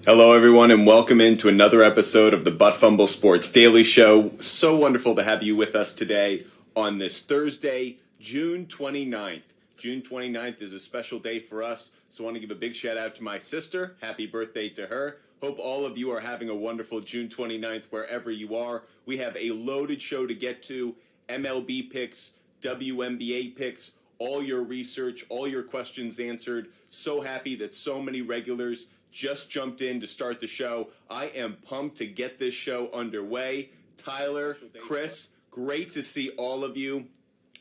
Hello, everyone, and welcome into another episode of the Fumble Sports Daily Show. So wonderful to have you with us today on this Thursday, June 29th. June 29th is a special day for us, so I want to give a big shout out to my sister. Happy birthday to her. Hope all of you are having a wonderful June 29th wherever you are. We have a loaded show to get to, MLB picks, WNBA picks, all your research, all your questions answered. So happy that so many regulars just jumped in to start the show. I am pumped to get this show underway. Tyler, Chris, great to see all of you.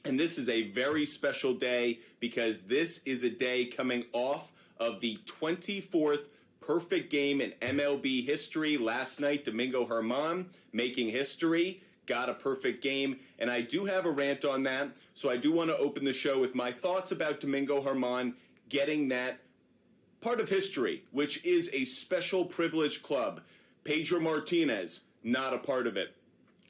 And this is a very special day because this is a day coming off of the 24th perfect game in MLB history. Last night, Domingo Germán making history, got a perfect game. And I do have a rant on that. So I do want to open the show with my thoughts about Domingo Germán getting that part of history, which is a special privileged club. Pedro Martinez, not a part of it.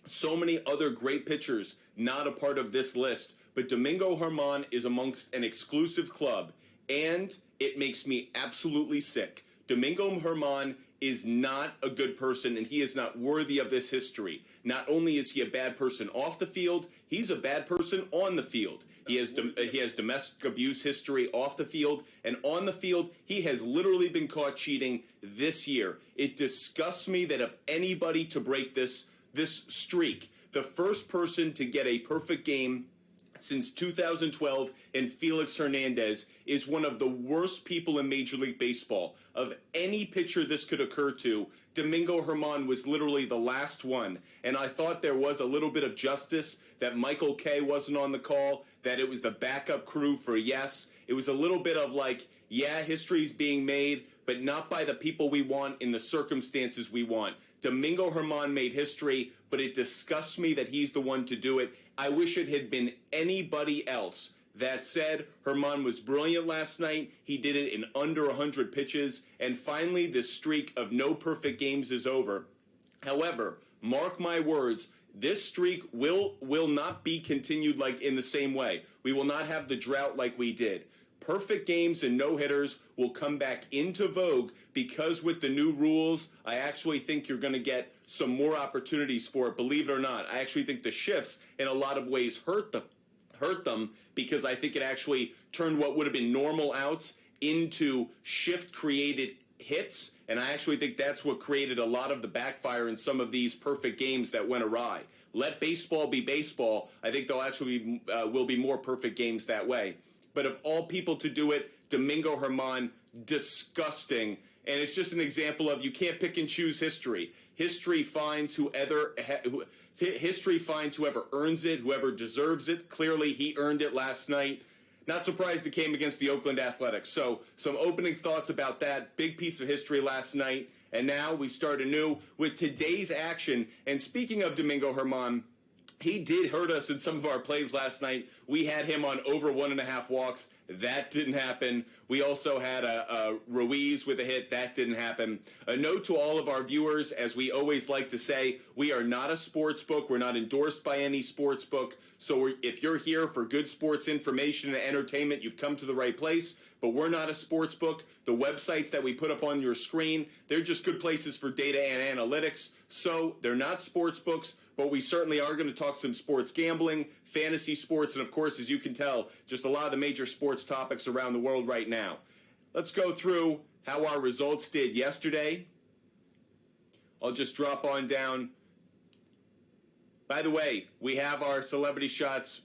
So many other great pitchers, not a part of this list. But Domingo Germán is amongst an exclusive club, and it makes me absolutely sick. Domingo Germán is not a good person, and he is not worthy of this history. Not only is he a bad person off the field, he's a bad person on the field. He has domestic abuse history off the field, and on the field, he has literally been caught cheating this year. It disgusts me that if anybody to break this streak, the first person to get a perfect game since 2012 and Felix Hernandez is one of the worst people in Major League Baseball. Of any pitcher this could occur to, Domingo Germán was literally the last one. And I thought there was a little bit of justice that Michael Kay wasn't on the call, that it was the backup crew for yes. It was a little bit of like, yeah, history's being made, but not by the people we want in the circumstances we want. Domingo Germán made history, but it disgusts me that he's the one to do it. I wish it had been anybody else. That said, Germán was brilliant last night. He did it in under 100 pitches. And finally, this streak of no perfect games is over. However, mark my words, this streak will not be continued like in the same way. We will not have the drought like we did. Perfect games and no-hitters will come back into vogue because with the new rules, I actually think you're going to get some more opportunities for it, believe it or not. I actually think the shifts in a lot of ways hurt them because I think it actually turned what would have been normal outs into shift-created hits, and I actually think that's what created a lot of the backfire in some of these perfect games that went awry. Let baseball be baseball. I think there'll actually will be more perfect games that way. But of all people to do it, Domingo Germán, disgusting. And it's just an example of you can't pick and choose history. History finds whoever earns it, whoever deserves it. Clearly, he earned it last night. Not surprised it came against the Oakland Athletics. So some opening thoughts about that. Big piece of history last night. And now we start anew with today's action. And speaking of Domingo Germán, he did hurt us in some of our plays last night. We had him on over 1.5 walks. That didn't happen. We also had a Ruiz with a hit. That didn't happen. A note to all of our viewers, as we always like to say, we are not a sports book. We're not endorsed by any sports book. So if you're here for good sports information and entertainment, you've come to the right place. But we're not a sports book. The websites that we put up on your screen, they're just good places for data and analytics. So they're not sports books, but we certainly are going to talk some sports gambling, fantasy sports, and of course, as you can tell, just a lot of the major sports topics around the world right now. Let's go through how our results did yesterday. I'll just drop on down. By the way, we have our celebrity shots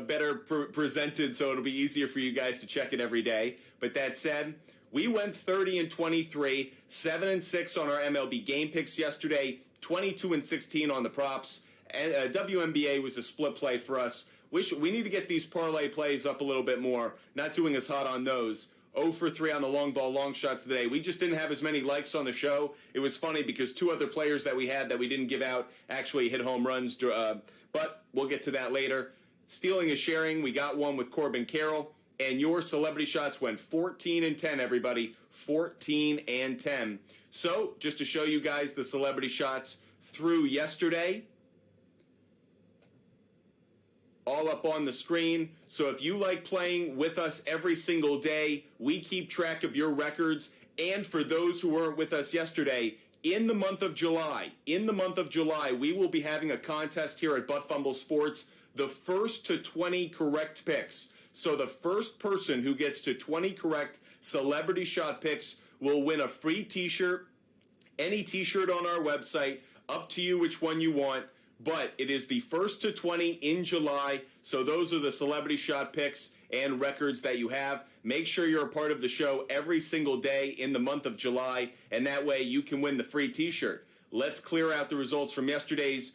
better presented, so it'll be easier for you guys to check it every day. But that said, we went 30-23, 7-6 on our MLB game picks yesterday, 22-16 on the props. And WNBA was a split play for us. We need to get these parlay plays up a little bit more. Not doing as hot on those. 0 for 3 on the long ball, long shots today. We just didn't have as many likes on the show. It was funny because 2 other players that we had that we didn't give out actually hit home runs. But we'll get to that later. Stealing is sharing. We got one with Corbin Carroll. And your celebrity shots went 14-10, everybody. 14-10. So just to show you guys the celebrity shots through yesterday, all up on the screen. So if you like playing with us every single day, we keep track of your records And for those who weren't with us yesterday, in the month of July, we will be having a contest here at Butt Fumble Sports, the first to 20 correct picks. So the first person who gets to 20 correct celebrity shot picks will win a free t-shirt, any t-shirt on our website, up to you which one you want. But it is the first to 20 in July, so those are the celebrity shot picks and records that you have. Make sure you're a part of the show every single day in the month of July, and that way you can win the free t-shirt. Let's clear out the results from yesterday's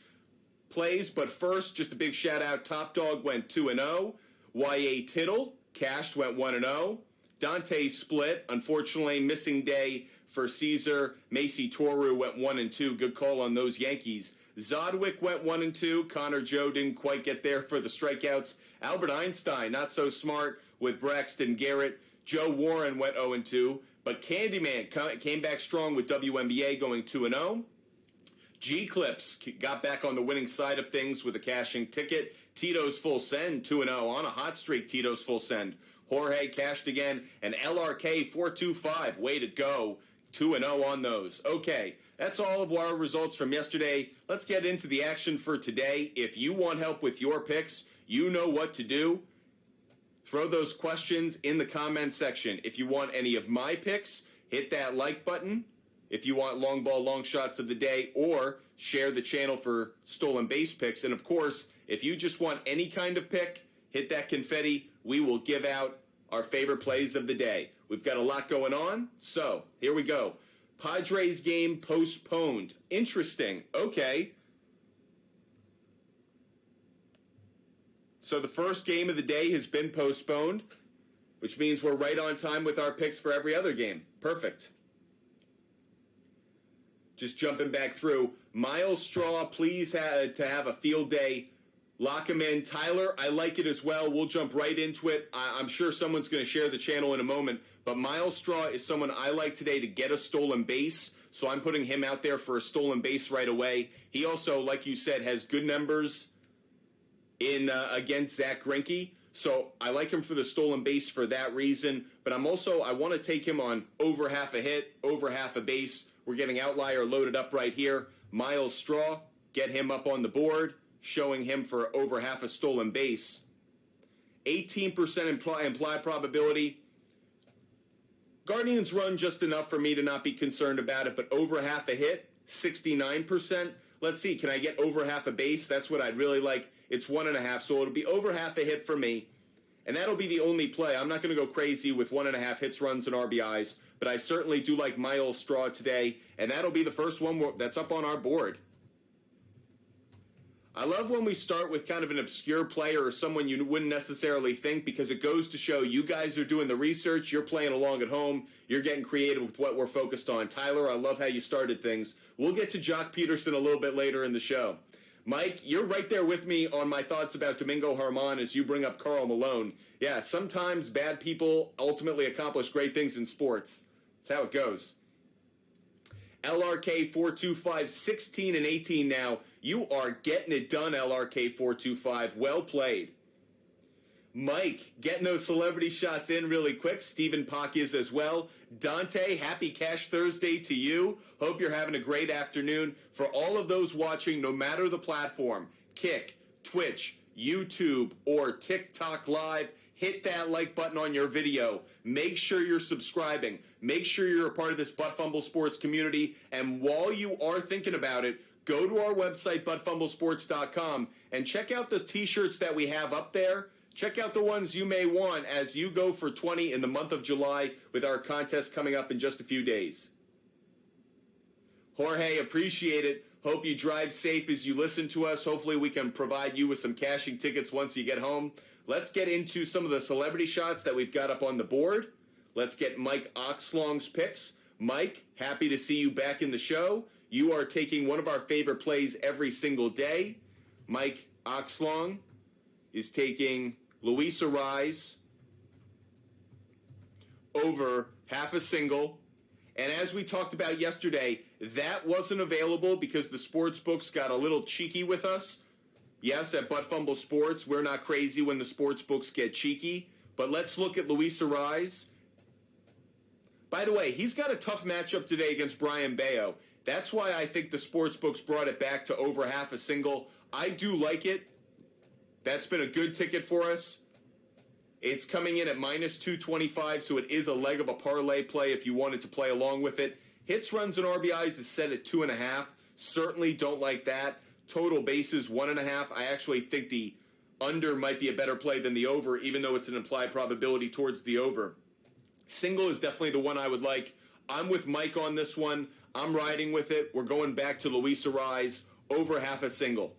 plays, but first, just a big shout-out. Top Dog went 2-0. Y.A. Tittle, cashed, went 1-0. Dante split, unfortunately, missing day for Caesar. Macy Toru went 1-2. Good call on those Yankees. Zodwick went 1-2. Connor Joe didn't quite get there for the strikeouts. Albert Einstein, not so smart with Braxton Garrett. Joe Warren went 0-2. But Candyman came back strong with WNBA going 2-0. G-Clips got back on the winning side of things with a cashing ticket. Tito's full send, 2-0. On a hot streak, Tito's full send. Jorge cashed again. And LRK 425, way to go. 2-0 on those. Okay, that's all of our results from yesterday. Let's get into the action for today. If you want help with your picks, you know what to do. Throw those questions in the comment section. If you want any of my picks, hit that like button. If you want long ball, long shots of the day, or share the channel for stolen base picks. And of course, if you just want any kind of pick, hit that confetti. We will give out our favorite plays of the day. We've got a lot going on, so here we go. Padres game postponed. Interesting. Okay. So the first game of the day has been postponed, which means we're right on time with our picks for every other game. Perfect. Just jumping back through. Miles Straw, please to have a field day. Lock him in. Tyler, I like it as well. We'll jump right into it. I'm sure someone's going to share the channel in a moment. But Miles Straw is someone I like today to get a stolen base. So I'm putting him out there for a stolen base right away. He also, like you said, has good numbers in against Zach Greinke. So I like him for the stolen base for that reason. But I want to take him on over half a hit, over half a base. We're getting Outlier loaded up right here. Miles Straw, get him up on the board, showing him for over half a stolen base. 18% implied probability. Guardians run just enough for me to not be concerned about it, but over half a hit, 69%. Let's see, can I get over half a base? That's what I'd really like. It's 1.5, so it'll be over half a hit for me. And that'll be the only play. I'm not going to go crazy with 1.5 hits, runs, and RBIs, but I certainly do like Miles Straw today, and that'll be the first one that's up on our board. I love when we start with kind of an obscure player or someone you wouldn't necessarily think, because it goes to show you guys are doing the research, you're playing along at home, you're getting creative with what we're focused on. Tyler, I love how you started things. We'll get to Jock Peterson a little bit later in the show. Mike, you're right there with me on my thoughts about Domingo Germán as you bring up Karl Malone. Yeah, sometimes bad people ultimately accomplish great things in sports. That's how it goes. LRK 425, 16 and 18 now. You are getting it done, LRK 425. Well played. Mike, getting those celebrity shots in really quick. Stephen Pock is as well. Dante, happy Cash Thursday to you. Hope you're having a great afternoon. For all of those watching, no matter the platform, Kick, Twitch, YouTube, or TikTok Live, hit that like button on your video. Make sure you're subscribing. Make sure you're a part of this Butt Fumble Sports community. And while you are thinking about it, go to our website, buttfumblesports.com, and check out the t-shirts that we have up there. Check out the ones you may want as you go for 20 in the month of July with our contest coming up in just a few days. Jorge, appreciate it. Hope you drive safe as you listen to us. Hopefully we can provide you with some cashing tickets once you get home. Let's get into some of the celebrity shots that we've got up on the board. Let's get Mike Oxlong's picks. Mike, happy to see you back in the show. You are taking one of our favorite plays every single day. Mike Oxlong is taking Luis Arise over half a single. And as we talked about yesterday, that wasn't available because the sports books got a little cheeky with us. Yes, at Butt Fumble Sports, we're not crazy when the sports books get cheeky. But let's look at Luis Arise. By the way, he's got a tough matchup today against Brian Bayo. That's why I think the sports books brought it back to over half a single. I do like it. That's been a good ticket for us. It's coming in at minus 225, so it is a leg of a parlay play if you wanted to play along with it. Hits, runs, and RBIs is set at 2.5. Certainly don't like that. Total bases, 1.5. I actually think the under might be a better play than the over, even though it's an implied probability towards the over. Single is definitely the one I would like. I'm with Mike on this one. I'm riding with it. We're going back to Luis Arraez, over half a single.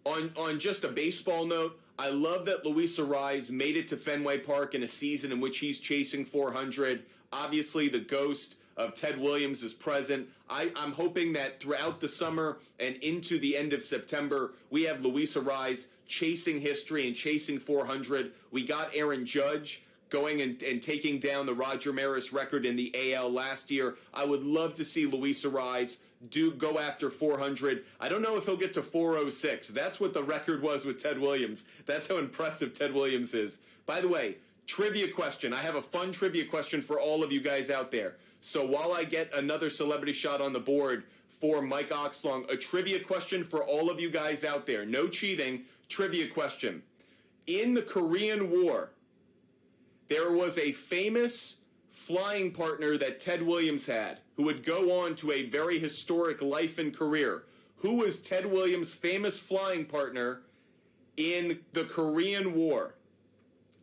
On just a baseball note, I love that Luis Arraez made it to Fenway Park in a season in which he's chasing 400. Obviously, the ghost of Ted Williams is present. I'm hoping that throughout the summer and into the end of September, we have Luis Arraez chasing history and chasing 400. We got Aaron Judge going and taking down the Roger Maris record in the AL last year. I would love to see Luis Arraez go after 400. I don't know if he'll get to 406. That's what the record was with Ted Williams. That's how impressive Ted Williams is. By the way, trivia question. I have a fun trivia question for all of you guys out there. So while I get another celebrity shot on the board for Mike Oxlong, a trivia question for all of you guys out there. No cheating. Trivia question. In the Korean War, there was a famous flying partner that Ted Williams had who would go on to a very historic life and career. Who was Ted Williams' famous flying partner in the Korean War?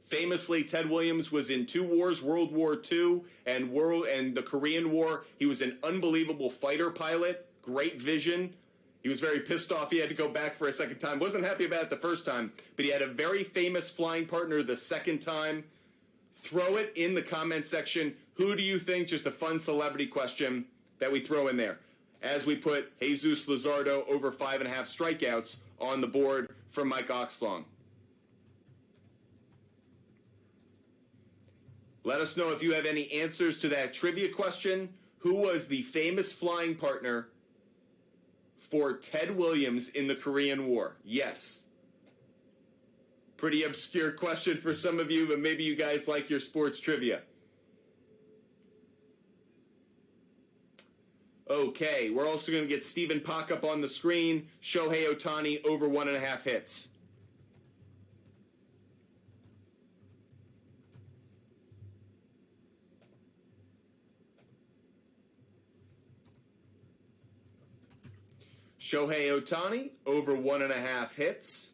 Famously, Ted Williams was in two wars, World War II and the Korean War. He was an unbelievable fighter pilot, great vision. He was very pissed off he had to go back for a second time. Wasn't happy about it the first time, but he had a very famous flying partner the second time. Throw it in the comment section. Who do you think? Just a fun celebrity question that we throw in there. As we put Jesus Luzardo over 5.5 strikeouts on the board for Mike Oxlong. Let us know if you have any answers to that trivia question. Who was the famous flying partner for Ted Williams in the Korean War? Yes. Pretty obscure question for some of you, but maybe you guys like your sports trivia. Okay, we're also going to get Stephen Pock up on the screen. Shohei Ohtani over 1.5 hits. Shohei Ohtani over 1.5 hits.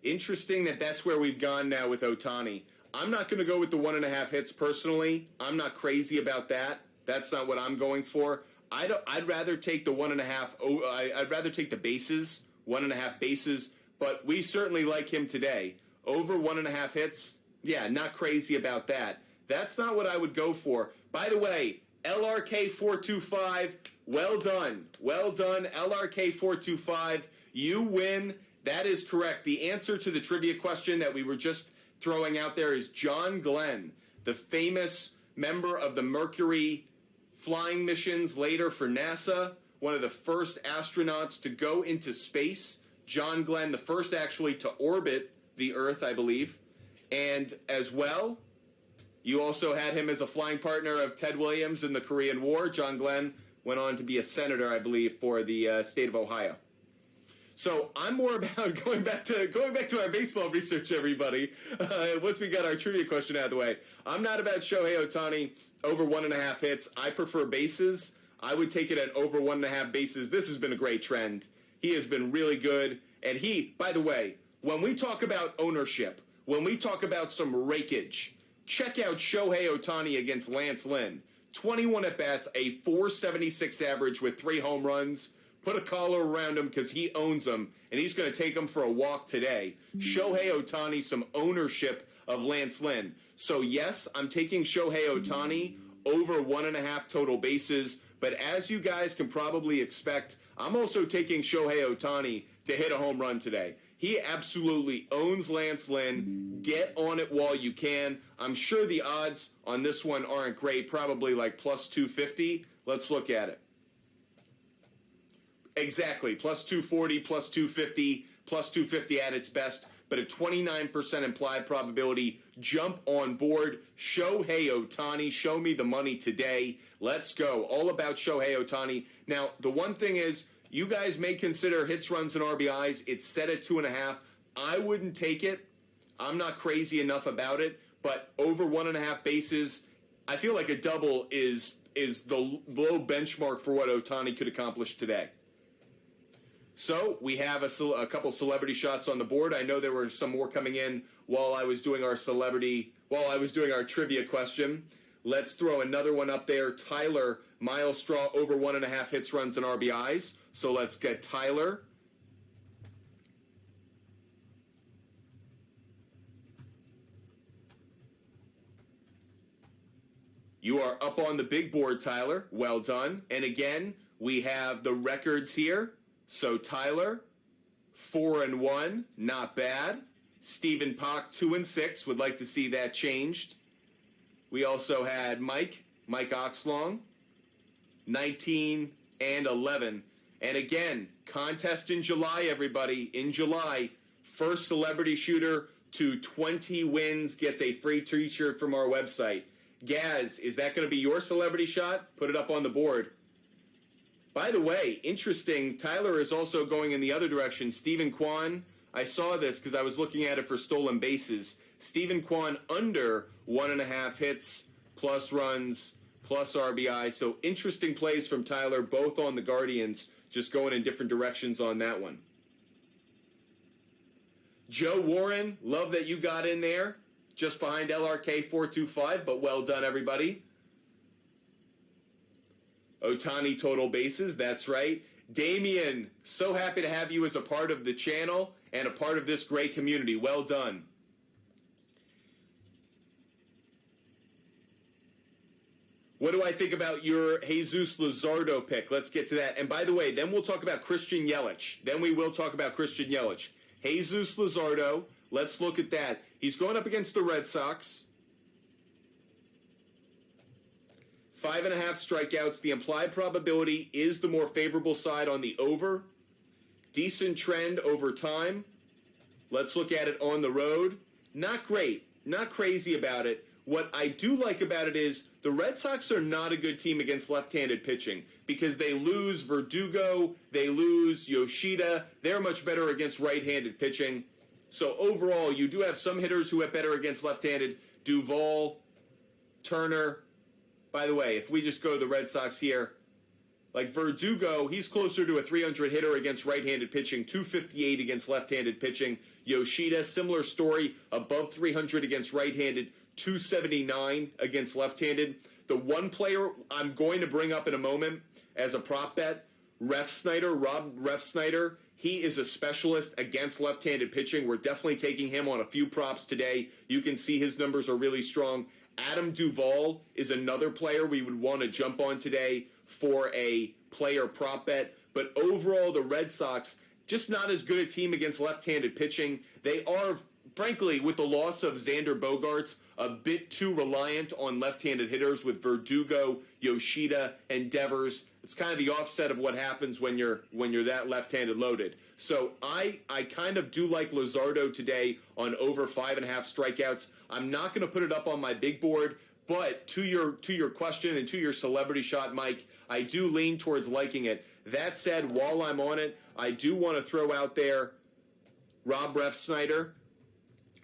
Interesting that that's where we've gone now with Ohtani. I'm not going to go with the 1.5 hits personally. I'm not crazy about that. That's not what I'm going for. I'd rather take the 1.5. I'd rather take the bases, 1.5 bases. But we certainly like him today. Over 1.5 hits. Yeah, not crazy about that. That's not what I would go for. By the way, LRK 425. Well done. Well done, LRK 425. You win. That is correct. The answer to the trivia question that we were just throwing out there is John Glenn, the famous member of the Mercury flying missions later for NASA, one of the first astronauts to go into space. John Glenn, the first actually to orbit the Earth, I believe. And as well, you also had him as a flying partner of Ted Williams in the Korean War. John Glenn went on to be a senator, I believe, for the state of Ohio. So I'm more about going back to our baseball research, everybody. Once we got our trivia question out of the way, I'm not about Shohei Ohtani over 1.5 hits. I prefer bases. I would take it at over 1.5 bases. This has been a great trend. He has been really good. And he, by the way, when we talk about ownership, when we talk about some rakeage, check out Shohei Ohtani against Lance Lynn. 21 at-bats, a .476 average with 3 home runs. Put a collar around him because he owns them, and he's going to take him for a walk today. Shohei Ohtani, some ownership of Lance Lynn. So, yes, I'm taking Shohei Ohtani over 1.5 total bases, but as you guys can probably expect, I'm also taking Shohei Ohtani to hit a home run today. He absolutely owns Lance Lynn. Get on it while you can. I'm sure the odds on this one aren't great, probably like plus 250. Let's look at it. Exactly, plus 240, plus 250, plus 250 at its best. but a 29% implied probability. Jump on board. Shohei Ohtani, show me the money today. Let's go. All about Shohei Ohtani. Now, the one thing is, you guys may consider hits, runs, and RBIs. It's set at 2.5. I wouldn't take it. I'm not crazy enough about it, but over 1.5 bases, I feel like a double is the low benchmark for what Ohtani could accomplish today. So we have a couple celebrity shots on the board. I know there were some more coming in while I was doing our trivia question. Let's throw another one up there. Tyler, Miles Straw, over 1.5 hits, runs, and RBIs. So let's get Tyler. You are up on the big board, Tyler. Well done. And again, we have the records here. So Tyler, 4-1, not bad. Stephen Pock, 2-6. Would like to see that changed. We also had Mike Oxlong, 19-11. And again, contest in July, everybody. In July, first celebrity shooter to 20 wins gets a free t-shirt from our website. Gaz, is that going to be your celebrity shot? Put it up on the board. By the way, interesting, Tyler is also going in the other direction. Stephen Kwan, I saw this because I was looking at it for stolen bases. Stephen Kwan under 1.5 hits, plus runs, plus RBI. So interesting plays from Tyler, both on the Guardians, just going in different directions on that one. Joe Warren, love that you got in there. Just behind LRK 425, but well done, everybody. Ohtani total bases, that's right. Damian, so happy to have you as a part of the channel and a part of this great community. Well done. What do I think about your Jesus Luzardo pick? Let's get to that. And by the way, then we'll talk about Christian Yelich. Jesus Luzardo, let's look at that. He's going up against the Red Sox. 5.5 strikeouts. The implied probability is the more favorable side on the over. Decent trend over time. Let's look at it on the road. Not great. Not crazy about it. What I do like about it is the Red Sox are not a good team against left-handed pitching because they lose Verdugo, they lose Yoshida. They're much better against right-handed pitching. So overall, you do have some hitters who have better against left-handed. Duvall, Turner. By the way, if we just go to the Red Sox here, like Verdugo, he's closer to a 300 hitter against right-handed pitching, 258 against left-handed pitching. Yoshida, similar story, above 300 against right-handed, 279 against left-handed. The one player I'm going to bring up in a moment as a prop bet, Rob Refsnyder, he is a specialist against left-handed pitching. We're definitely taking him on a few props today. You can see his numbers are really strong. Adam Duvall is another player we would want to jump on today for a player prop bet. But overall, the Red Sox, just not as good a team against left-handed pitching. They are, frankly, with the loss of Xander Bogaerts, a bit too reliant on left-handed hitters with Verdugo, Yoshida, and Devers. It's kind of the offset of what happens when you're that left-handed loaded. So I kind of do like Luzardo today on over 5.5 strikeouts. I'm not going to put it up on my big board, but to your question and to your celebrity shot, Mike, I do lean towards liking it. That said, while I'm on it, I do want to throw out there Rob Refsnyder.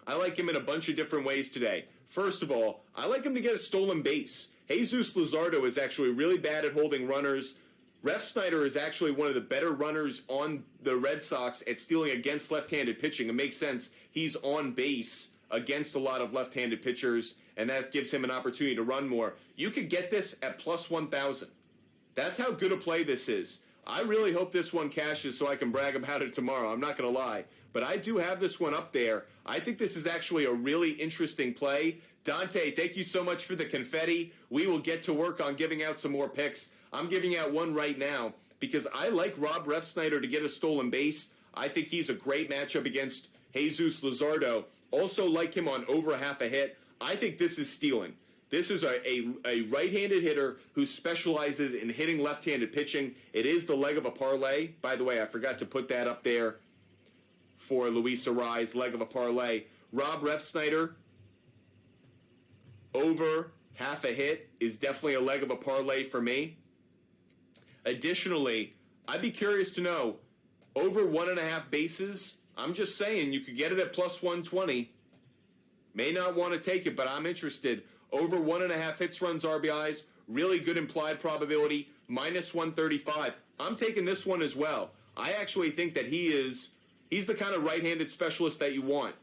I like him in a bunch of different ways today. First of all, I like him to get a stolen base. Jesus Luzardo is actually really bad at holding runners. Refsnyder is actually one of the better runners on the Red Sox at stealing against left-handed pitching. It makes sense. He's on base against a lot of left-handed pitchers, and that gives him an opportunity to run more. You could get this at plus 1,000. That's how good a play this is. I really hope this one cashes so I can brag about it tomorrow. I'm not going to lie. But I do have this one up there. I think this is actually a really interesting play. Dante, thank you so much for the confetti. We will get to work on giving out some more picks. I'm giving out one right now because I like Rob Refsnyder to get a stolen base. I think he's a great matchup against Jesus Luzardo. Also like him on over 0.5 hit. I think this is stealing. This is a right-handed hitter who specializes in hitting left-handed pitching. It is the leg of a parlay. By the way, I forgot to put that up there for Luis Arise, leg of a parlay. Rob Refsnyder, over half a hit is definitely a leg of a parlay for me. Additionally, I'd be curious to know, over 1.5 bases, I'm just saying you could get it at plus 120. May not want to take it, but I'm interested. Over 1.5 hits, runs, RBIs, really good implied probability, minus 135. I'm taking this one as well. I actually think that he's the kind of right-handed specialist that you want.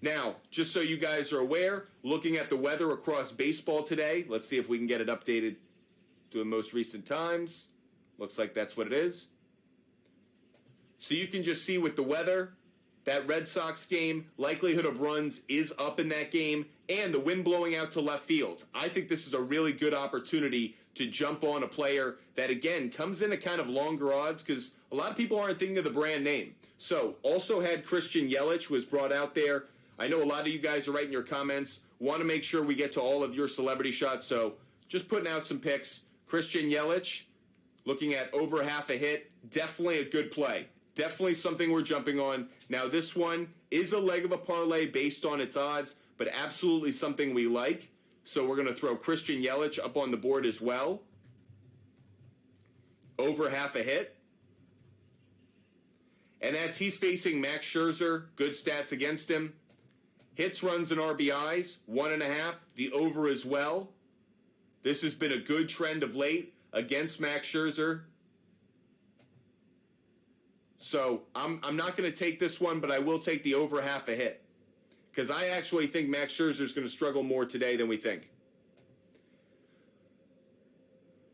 Now, just so you guys are aware, looking at the weather across baseball today, let's see if we can get it updated to the most recent times. Looks like that's what it is. So you can just see with the weather, that Red Sox game, likelihood of runs is up in that game, and the wind blowing out to left field. I think this is a really good opportunity to jump on a player that, again, comes in at kind of longer odds because a lot of people aren't thinking of the brand name. So, also had Christian Yelich was brought out there. I know a lot of you guys are writing your comments. Want to make sure we get to all of your celebrity shots, so just putting out some picks. Christian Yelich, looking at over half a hit, definitely a good play. Definitely something we're jumping on. Now, this one is a leg of a parlay based on its odds, but absolutely something we like. So we're going to throw Christian Yelich up on the board as well. Over half a hit. And he's facing Max Scherzer. Good stats against him. Hits, runs, and RBIs, 1.5. The over as well. This has been a good trend of late against Max Scherzer. So I'm not going to take this one, but I will take the over half a hit. Because I actually think Max Scherzer is going to struggle more today than we think.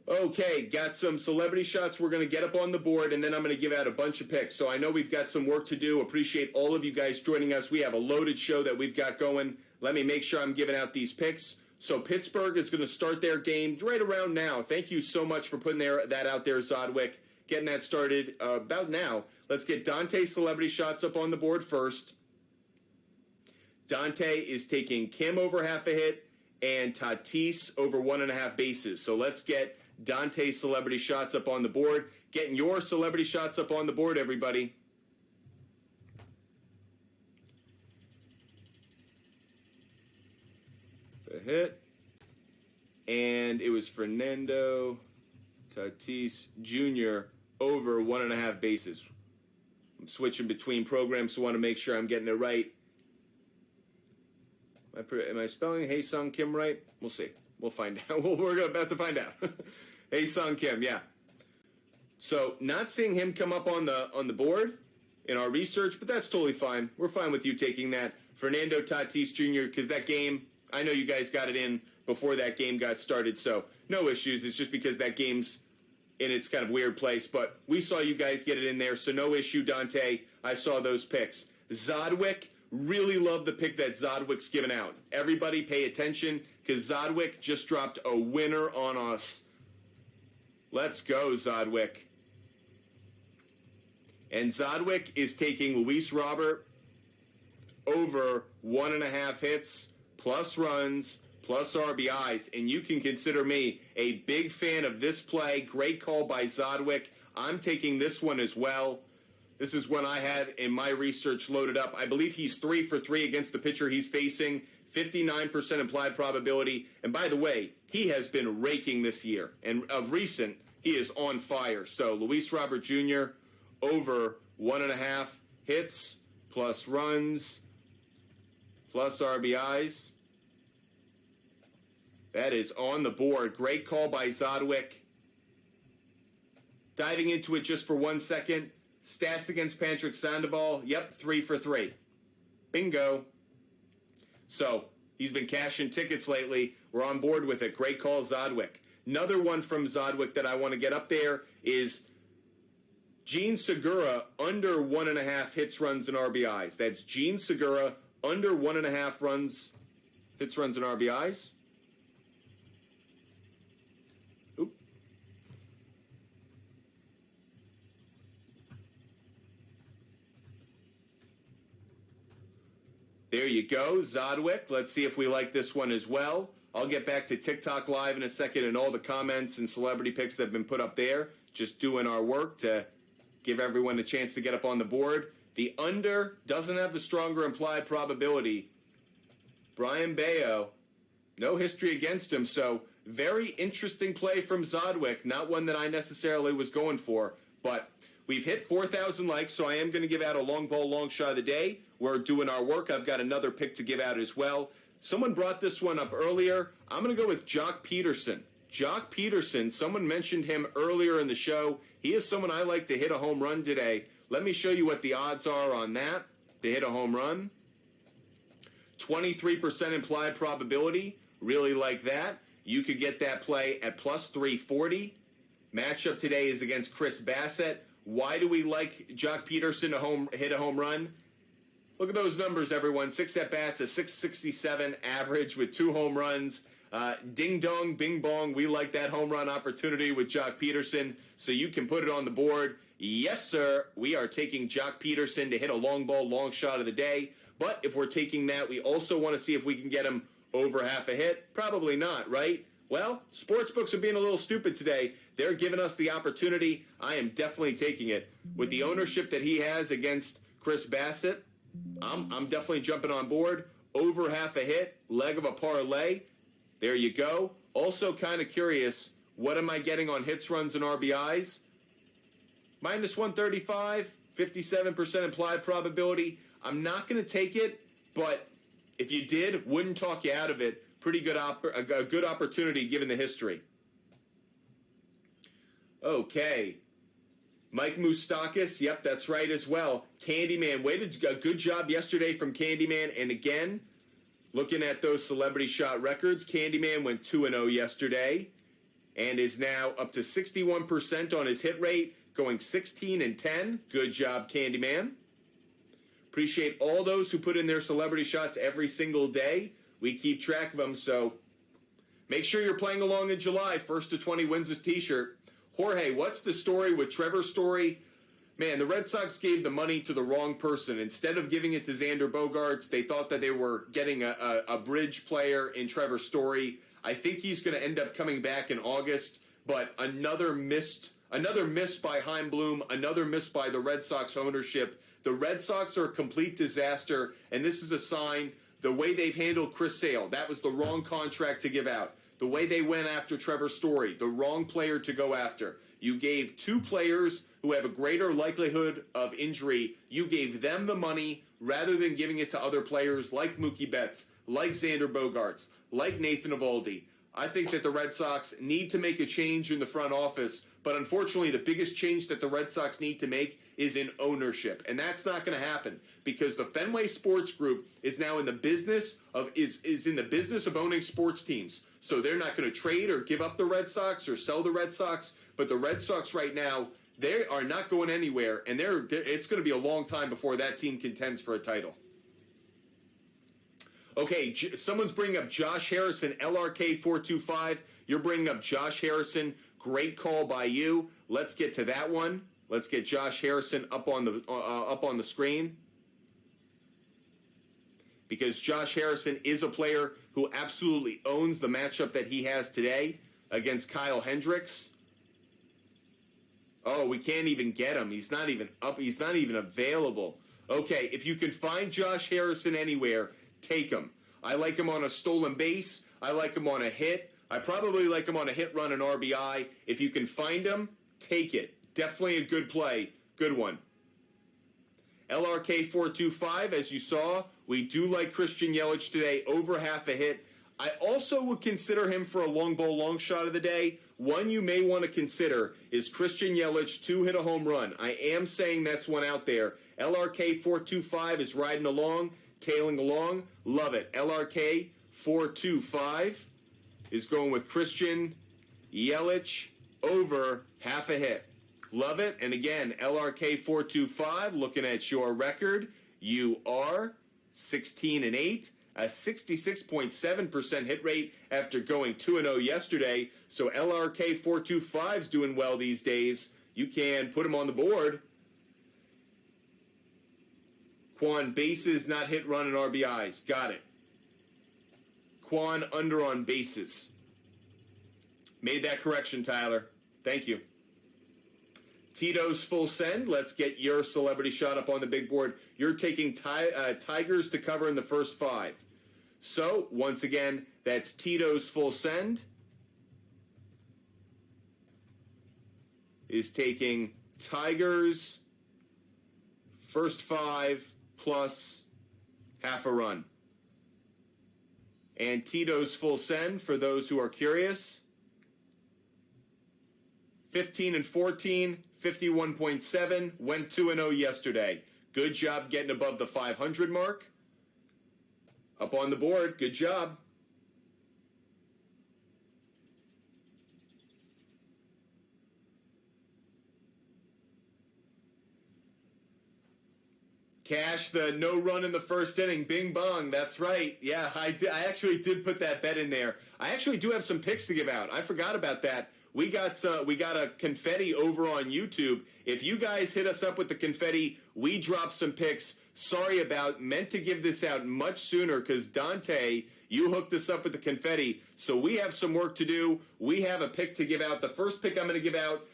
Okay, got some celebrity shots we're going to get up on the board, and then I'm going to give out a bunch of picks. So I know we've got some work to do. Appreciate all of you guys joining us. We have a loaded show that we've got going. Let me make sure I'm giving out these picks. So Pittsburgh is going to start their game right around now. Thank you so much for putting that out there, Zodwick. Getting that started about now. Let's get Dante's celebrity shots up on the board first. Dante is taking Kim over half a hit and Tatis over 1.5 bases. So let's get Dante's celebrity shots up on the board. Getting your celebrity shots up on the board, everybody. A hit. And it was Fernando Tatis Jr. over 1.5 bases. I'm switching between programs, so I want to make sure I'm getting it right. Am I spelling Hae-Sung Kim right? We'll see. We'll find out. We're about to find out. Hae-Sung Kim, yeah. So not seeing him come up on the board in our research, but that's totally fine. We're fine with you taking that. Fernando Tatis Jr., because that game, I know you guys got it in before that game got started, so no issues. It's just because that game's in its kind of weird place, but we saw you guys get it in there, so no issue, Dante. I saw those picks. Zodwick, really love the pick that Zodwick's given out. Everybody pay attention, because Zodwick just dropped a winner on us. Let's go, Zodwick. And Zodwick is taking Luis Robert over 1.5 hits, plus runs, plus RBIs, and you can consider me a big fan of this play. Great call by Zodwick. I'm taking this one as well. This is one I had in my research loaded up. I believe he's 3 for 3 against the pitcher he's facing, 59% implied probability. And by the way, he has been raking this year, and of recent, he is on fire. So Luis Robert Jr. over 1.5 hits, plus runs, plus RBIs. That is on the board. Great call by Zodwick. Diving into it just for 1 second. Stats against Patrick Sandoval. Yep, 3 for 3. Bingo. So, he's been cashing tickets lately. We're on board with it. Great call, Zodwick. Another one from Zodwick that I want to get up there is Gene Segura under 1.5 hits, runs, and RBIs. That's Gene Segura under 1.5 hits, runs, and RBIs. There you go, Zodwick. Let's see if we like this one as well. I'll get back to TikTok Live in a second and all the comments and celebrity picks that have been put up there. just doing our work to give everyone a chance to get up on the board. The under doesn't have the stronger implied probability. Brian Bayo, no history against him, so very interesting play from Zodwick. Not one that I necessarily was going for, but we've hit 4,000 likes, so I am going to give out a long ball, long shot of the day. We're doing our work. I've got another pick to give out as well. Someone brought this one up earlier. I'm going to go with Jock Peterson. Jock Peterson, someone mentioned him earlier in the show. He is someone I like to hit a home run today. Let me show you what the odds are on that to hit a home run. 23% implied probability. Really like that. You could get that play at plus 340. Matchup today is against Chris Bassett. Why do we like Jock Peterson to hit a home run? Look at those numbers, everyone. 6 at-bats, a 667 average with 2 home runs. Ding dong, bing bong. We like that home run opportunity with Jock Peterson, so you can put it on the board. Yes, sir. We are taking Jock Peterson to hit a long ball, long shot of the day. But if we're taking that, we also want to see if we can get him over half a hit. Probably not, right? Well, sportsbooks are being a little stupid today. They're giving us the opportunity. I am definitely taking it. With the ownership that he has against Chris Bassett, I'm definitely jumping on board. Over half a hit, leg of a parlay. There you go. Also kind of curious, what am I getting on hits, runs, and RBIs? Minus 135, 57% implied probability. I'm not going to take it, but if you did, wouldn't talk you out of it. Pretty good, a good opportunity given the history. Okay. Mike Moustakis, yep, that's right as well. Candyman, a good job yesterday from Candyman. And again, looking at those celebrity shot records, Candyman went 2-0 yesterday and is now up to 61% on his hit rate, going 16-10. Good job, Candyman. Appreciate all those who put in their celebrity shots every single day. We keep track of them, so make sure you're playing along in July. 1st to 20 wins this t-shirt. Jorge, what's the story with Trevor Story? Man, the Red Sox gave the money to the wrong person. Instead of giving it to Xander Bogaerts, they thought that they were getting a bridge player in Trevor Story. I think he's going to end up coming back in August, but another miss by Chaim Bloom, another miss by the Red Sox ownership. The Red Sox are a complete disaster, and this is a sign. The way they've handled Chris Sale, that was the wrong contract to give out. The way they went after Trevor Story, the wrong player to go after. You gave 2 players who have a greater likelihood of injury. You gave them the money rather than giving it to other players like Mookie Betts, like Xander Bogaerts, like Nathan Eovaldi. I think that the Red Sox need to make a change in the front office, but unfortunately the biggest change that the Red Sox need to make is in ownership, and that's not going to happen because the Fenway Sports Group is now in the business of is in the business of owning sports teams. So they're not going to trade or give up the Red Sox or sell the Red Sox, but the Red Sox right now, they are not going anywhere, and it's going to be a long time before that team contends for a title. Okay, someone's bringing up Josh Harrison, LRK425. You're bringing up Josh Harrison. Great call by you. Let's get to that one. Let's get Josh Harrison up on the screen. Because Josh Harrison is a player who absolutely owns the matchup that he has today against Kyle Hendricks. Oh, we can't even get him. He's not even up. He's not even available. Okay, if you can find Josh Harrison anywhere, take him. I like him on a stolen base. I like him on a hit. I probably like him on a hit, run, and RBI. If you can find him, take it. Definitely a good play. Good one. LRK425, as you saw, we do like Christian Yelich today, over half a hit. I also would consider him for a long ball, long shot of the day. One you may want to consider is Christian Yelich to hit a home run. I am saying that's one out there. LRK425 is riding along, tailing along. Love it. LRK425 is going with Christian Yelich over half a hit. Love it. And again, LRK425, looking at your record, you are 16-8, a 66.7% hit rate after going 2-0 yesterday. So LRK425 is doing well these days. You can put him on the board. Quan, bases, not hit, run, and RBIs. Got it. Quan, under on bases. Made that correction, Tyler. Thank you. Tito's full send. Let's get your celebrity shot up on the big board. You're taking Tigers to cover in the first 5. So, once again, that's Tito's full send. Is taking Tigers first 5 plus half a run. And Tito's full send, for those who are curious, 15 and 14, 51.7, went 2-0 yesterday. Good job getting above the 500 mark. Up on the board, good job. Cash the no run in the first inning. Bing bong. That's right. Yeah, I actually did put that bet in there. I actually do have some picks to give out. I forgot about that. We got a confetti over on YouTube. If you guys hit us up with the confetti, we dropped some picks. Sorry about, meant to give this out much sooner because Dante, you hooked us up with the confetti. So we have some work to do. We have a pick to give out. The first pick I'm going to give out,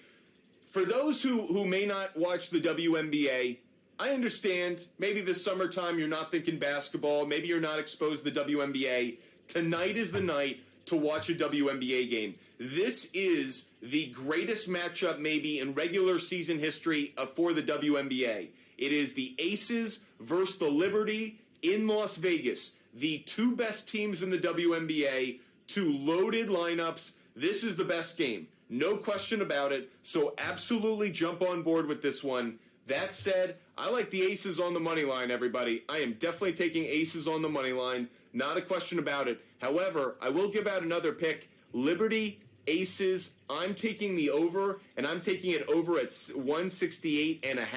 for those who may not watch the WNBA, I understand maybe this summertime you're not thinking basketball, maybe you're not exposed to the WNBA. Tonight is the night to watch a WNBA game. This is the greatest matchup maybe in regular season history for the WNBA. It is the Aces versus the Liberty in Las Vegas. The two best teams in the WNBA, two loaded lineups. This is the best game. No question about it. So absolutely jump on board with this one. That said, I like the Aces on the money line, everybody. I am definitely taking Aces on the money line. Not a question about it. However, I will give out another pick. Liberty, Aces. I'm taking the over, and I'm taking it over at 168.5.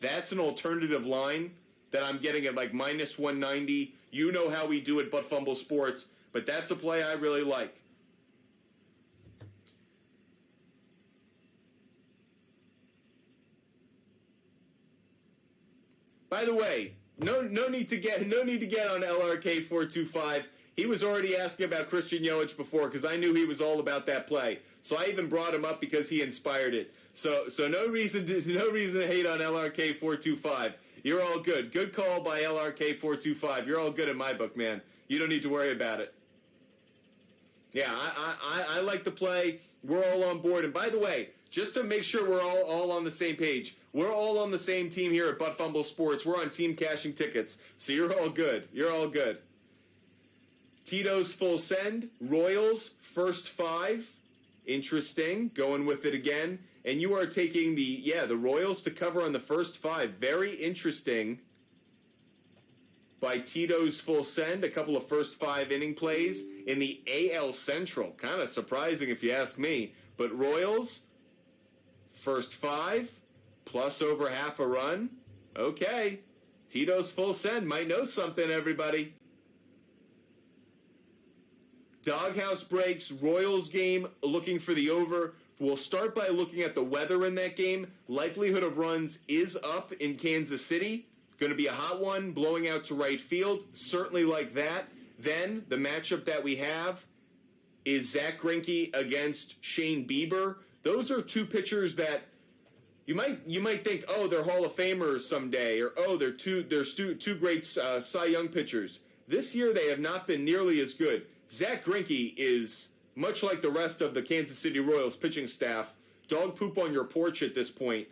That's an alternative line that I'm getting at like minus 190. You know how we do it, But Fumble Sports. But that's a play I really like. By the way, no need to get on LRK 425. He was already asking about Christian Yelich before because I knew he was all about that play. So I even brought him up because he inspired it. So no reason to hate on LRK 425. You're all good. Good call by LRK 425. You're all good in my book, man. You don't need to worry about it. Yeah, I like the play. We're all on board. And by the way, just to make sure we're all on the same page, we're all on the same team here at But Fumble Sports. We're on team cashing tickets. So you're all good. You're all good. Tito's full send. Royals, first 5. Interesting. Going with it again. And you are taking the Royals to cover on the first 5. Very interesting. By Tito's full send, a couple of first 5 inning plays in the AL Central. Kind of surprising if you ask me. But Royals, first 5, plus over half a run. Okay. Tito's full send might know something, everybody. Doghouse breaks, Royals game, looking for the over. We'll start by looking at the weather in that game. Likelihood of runs is up in Kansas City. Going to be a hot one, blowing out to right field. Certainly like that. Then the matchup that we have is Zach Greinke against Shane Bieber. Those are two pitchers that you might think, oh, they're Hall of Famers someday, or oh, they're two great Cy Young pitchers. This year they have not been nearly as good. Zach Greinke is much like the rest of the Kansas City Royals pitching staff. Dog poop on your porch at this point.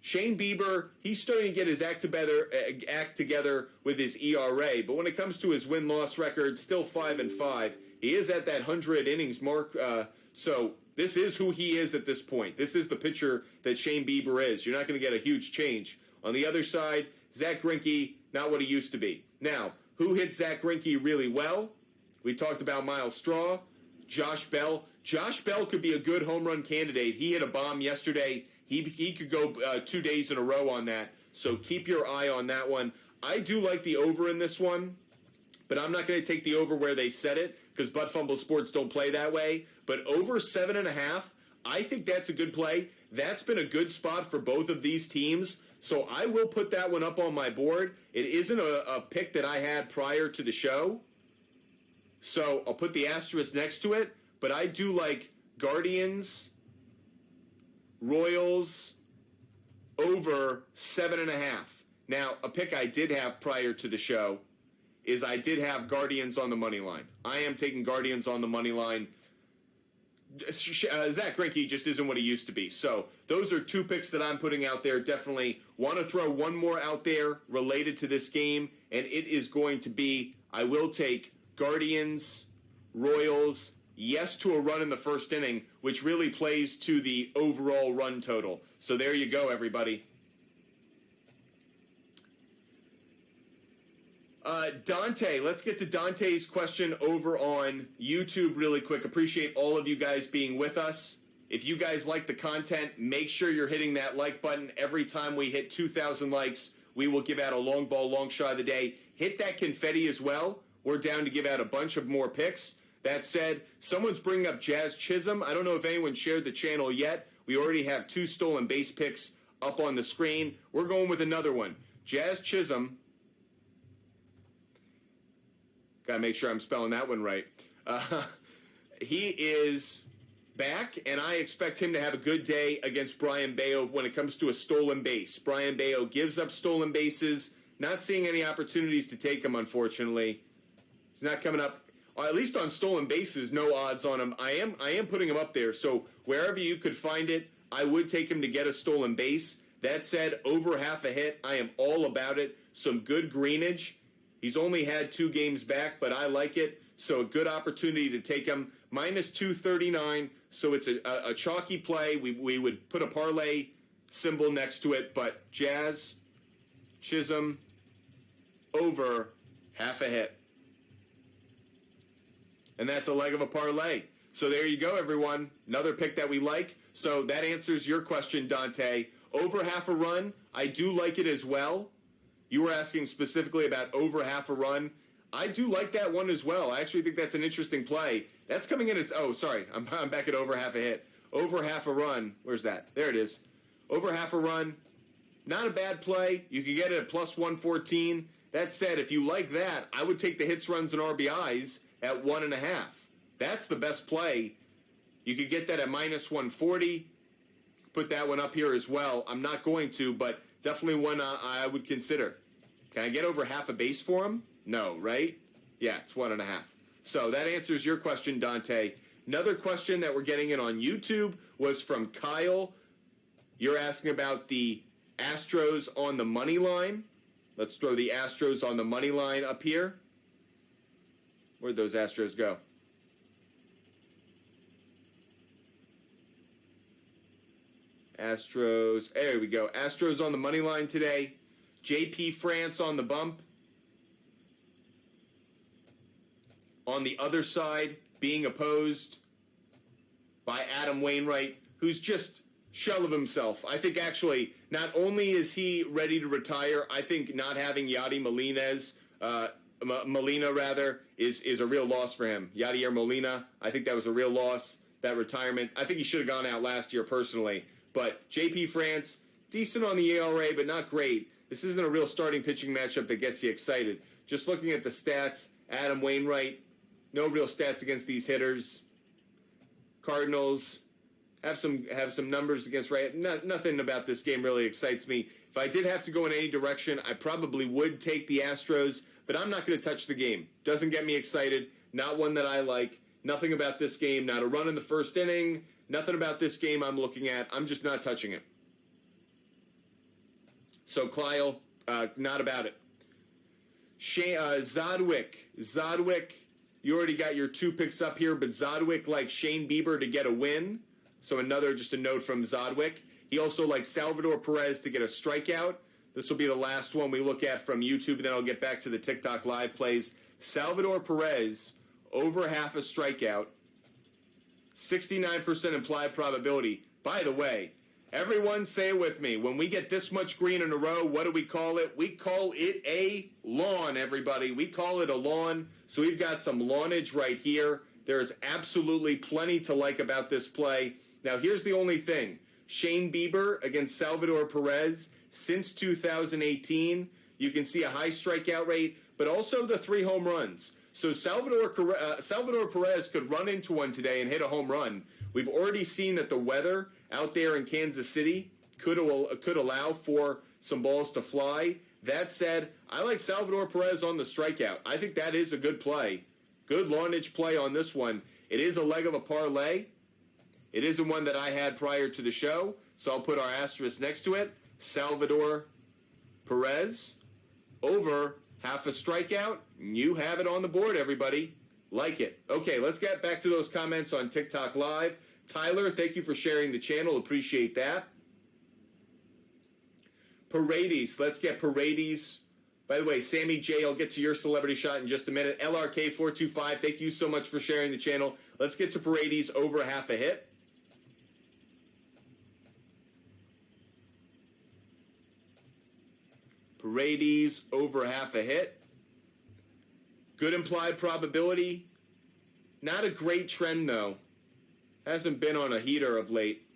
Shane Bieber, he's starting to get his act together with his ERA, but when it comes to his win-loss record, still 5-5. He is at that 100 innings mark, so this is who he is at this point. This is the pitcher that Shane Bieber is. You're not going to get a huge change. On the other side, Zach Greinke, not what he used to be. Now, who hits Zach Greinke really well? We talked about Miles Straw, Josh Bell. Josh Bell could be a good home run candidate. He hit a bomb yesterday. He could go 2 days in a row on that. So keep your eye on that one. I do like the over in this one, but I'm not going to take the over where they set it because But Fumble Sports don't play that way. But over 7.5, I think that's a good play. That's been a good spot for both of these teams. So I will put that one up on my board. It isn't a pick that I had prior to the show. So I'll put the asterisk next to it. But I do like Guardians, Royals, over 7.5. Now, a pick I did have prior to the show is I did have Guardians on the money line. I am taking Guardians on the money line. Zach Greinke just isn't what he used to be. So those are two picks that I'm putting out there. Definitely want to throw one more out there related to this game, and it is going to be, I will take Guardians, Royals, yes to a run in the first inning, which really plays to the overall run total. So there you go, everybody. Dante, let's get to Dante's question over on YouTube really quick. Appreciate all of you guys being with us. If you guys like the content, make sure you're hitting that like button. Every time we hit 2,000 likes, we will give out a long ball, long shot of the day. Hit that confetti as well. We're down to give out a bunch of more picks. That said, someone's bringing up Jazz Chisholm. I don't know if anyone shared the channel yet. We already have 2 stolen base picks up on the screen. We're going with another one. Jazz Chisholm. Got to make sure I'm spelling that one right. He is back, and I expect him to have a good day against Brian Bayo when it comes to a stolen base. Brian Bayo gives up stolen bases. Not seeing any opportunities to take him, unfortunately. He's not coming up, at least on stolen bases, no odds on him. I am putting him up there, so wherever you could find it, I would take him to get a stolen base. That said, over half a hit, I am all about it. Some good greenage. He's only had 2 games back, but I like it. So a good opportunity to take him. Minus 239, so it's a chalky play. We would put a parlay symbol next to it, but Jazz, Chisholm, over half a hit. And that's a leg of a parlay. So there you go, everyone. Another pick that we like. So that answers your question, Dante. Over half a run, I do like it as well. You were asking specifically about over half a run. I do like that one as well. I actually think that's an interesting play. That's coming in as, I'm back at over half a hit. Over half a run. Where's that? There it is. Over half a run. Not a bad play. You could get it at plus 114. That said, if you like that, I would take the hits, runs, and RBIs at 1.5. That's the best play. You could get that at minus 140. Put that one up here as well. I'm not going to, but definitely one I would consider. Can I get over half a base for him? No, right? Yeah, it's 1.5. So that answers your question, Dante. Another question that we're getting in on YouTube was from Kyle. You're asking about the Astros on the money line. Let's throw the Astros on the money line up here. Where'd those Astros go? Astros, there we go. Astros on the money line today. JP France on the bump. On the other side, being opposed by Adam Wainwright, who's just shell of himself. I think actually, not only is he ready to retire, I think not having Yadi Molina is a real loss for him. Yadier Molina, I think that was a real loss, that retirement. I think he should have gone out last year personally. But JP France, decent on the ERA, but not great. This isn't a real starting pitching matchup that gets you excited. Just looking at the stats, Adam Wainwright, no real stats against these hitters. Cardinals have some numbers against right. Nothing about this game really excites me. If I did have to go in any direction, I probably would take the Astros, but I'm not going to touch the game. Doesn't get me excited. Not one that I like. Nothing about this game. Not a run in the first inning. Nothing about this game I'm looking at. I'm just not touching it. So, Kyle, not about it. Zodwick, you already got your 2 picks up here, but Zodwick likes Shane Bieber to get a win. So just a note from Zodwick. He also likes Salvador Perez to get a strikeout. This will be the last one we look at from YouTube, and then I'll get back to the TikTok live plays. Salvador Perez, over half a strikeout. 69% implied probability. By the way, everyone say it with me. When we get this much green in a row, what do we call it? We call it a lawn, everybody. We call it a lawn. So we've got some lawnage right here. There's absolutely plenty to like about this play. Now, here's the only thing. Shane Bieber against Salvador Perez since 2018. You can see a high strikeout rate, but also the 3 home runs. So Salvador Perez could run into one today and hit a home run. We've already seen that the weather out there in Kansas City could allow for some balls to fly. That said, I like Salvador Perez on the strikeout. I think that is a good play. Good lawnage play on this one. It is a leg of a parlay. It isn't one that I had prior to the show, so I'll put our asterisk next to it. Salvador Perez over half a strikeout. You have it on the board, everybody. Like it. Okay, let's get back to those comments on TikTok Live. Tyler, thank you for sharing the channel. Appreciate that. Paredes. Let's get Paredes. By the way, Sammy J, I'll get to your celebrity shot in just a minute. LRK425, thank you so much for sharing the channel. Let's get to Paredes over half a hit. Paredes over half a hit. Good implied probability. Not a great trend, though. Hasn't been on a heater of late.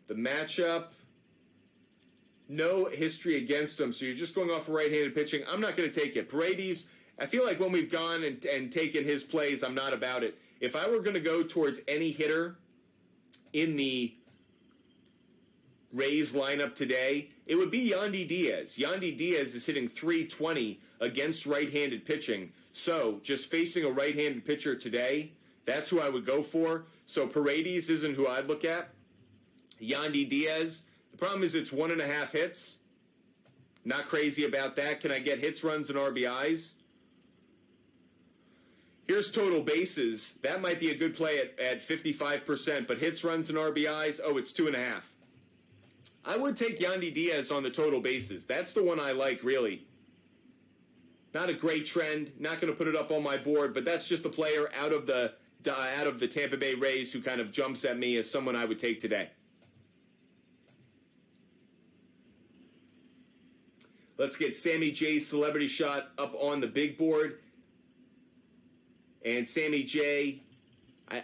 The matchup, no history against him, so you're just going off of right-handed pitching. I'm not going to take it. Paredes, I feel like when we've gone and taken his plays, I'm not about it. If I were going to go towards any hitter in the Rays lineup today, it would be Yandy Diaz. Yandy Diaz is hitting .320 against right-handed pitching. So just facing a right-handed pitcher today, that's who I would go for. So Paredes isn't who I'd look at. Yandy Diaz. The problem is it's 1.5 hits. Not crazy about that. Can I get hits, runs, and RBIs? Here's total bases. That might be a good play at 55%, but hits, runs, and RBIs, oh, it's 2.5. I would take Yandy Diaz on the total bases. That's the one I like, really. Not a great trend. Not going to put it up on my board, but that's just a player out of the Tampa Bay Rays who kind of jumps at me as someone I would take today. Let's get Sammy J's celebrity shot up on the big board. And Sammy J,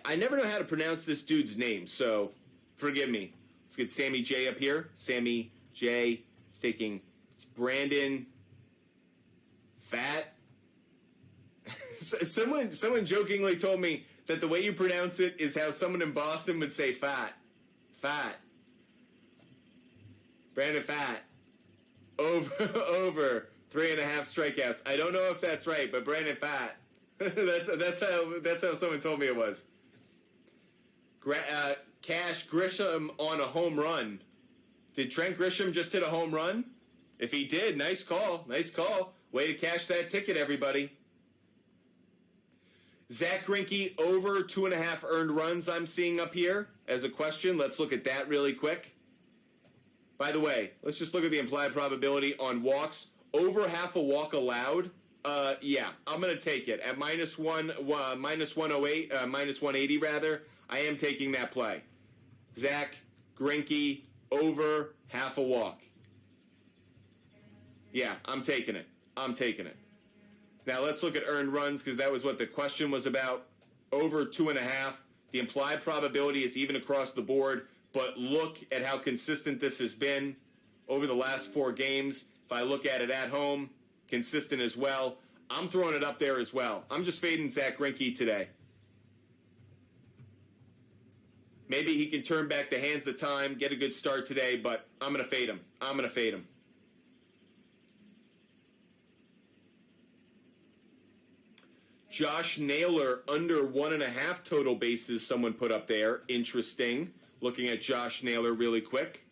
I never know how to pronounce this dude's name, so forgive me. Let's get Sammy J up here. Sammy J is taking, it's Brandon Fat. Someone jokingly told me that the way you pronounce it is how someone in Boston would say fat. Fat. Brandon Fat. Over 3.5 strikeouts. I don't know if that's right, but Brandon Fat. that's how someone told me it was. Cash Grisham on a home run. Did Trent Grisham just hit a home run? If he did, nice call. Nice call. Way to cash that ticket, everybody. Zach Greinke over 2.5 earned runs I'm seeing up here as a question. Let's look at that really quick. By the way, let's just look at the implied probability on walks. Over half a walk allowed. Yeah, I'm going to take it. At minus 108, minus 180 rather, I am taking that play. Zach Greinke over half a walk. Yeah, I'm taking it. I'm taking it. Now let's look at earned runs because that was what the question was about. Over 2.5. The implied probability is even across the board, but look at how consistent this has been over the last 4 games. If I look at it at home, consistent as well. I'm throwing it up there as well. I'm just fading Zach Greinke today. Maybe he can turn back the hands of time, get a good start today, but I'm going to fade him. I'm going to fade him. Josh Naylor under 1.5 total bases, someone put up there. Interesting. Looking at Josh Naylor really quick.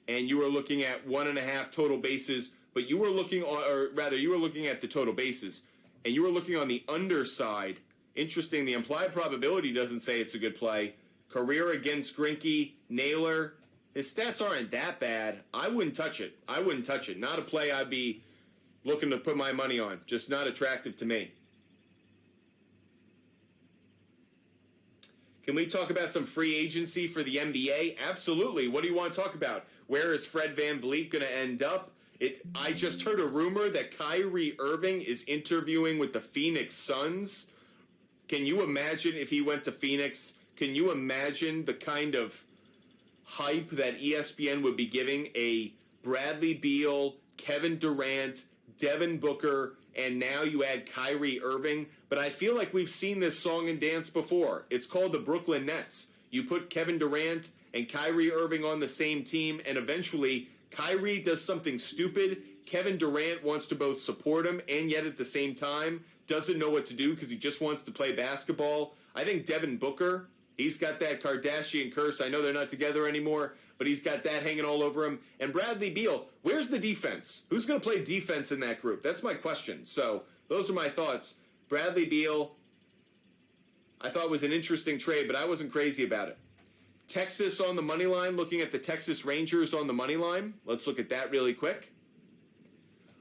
And you were looking at 1.5 total bases, but you were looking on, or rather, you were looking at the total bases, and you were looking on the underside. Interesting. The implied probability doesn't say it's a good play. Career against Greinke, Naylor. His stats aren't that bad. I wouldn't touch it. I wouldn't touch it. Not a play I'd be looking to put my money on. Just not attractive to me. Can we talk about some free agency for the NBA? Absolutely. What do you want to talk about? Where is Fred VanVleet going to end up? I just heard a rumor that Kyrie Irving is interviewing with the Phoenix Suns. Can you imagine if he went to Phoenix? Can you imagine the kind of hype that ESPN would be giving a Bradley Beal, Kevin Durant, Devin Booker, and now you add Kyrie Irving. But I feel like we've seen this song and dance before. It's called the Brooklyn Nets. You put Kevin Durant and Kyrie Irving on the same team, and eventually Kyrie does something stupid. Kevin Durant wants to both support him and yet at the same time doesn't know what to do because he just wants to play basketball. I think Devin Booker, he's got that Kardashian curse. I know they're not together anymore, but he's got that hanging all over him. And Bradley Beal, where's the defense? Who's going to play defense in that group? That's my question. So those are my thoughts. Bradley Beal, I thought was an interesting trade, but I wasn't crazy about it. Texas on the money line, looking at the Texas Rangers on the money line. Let's look at that really quick.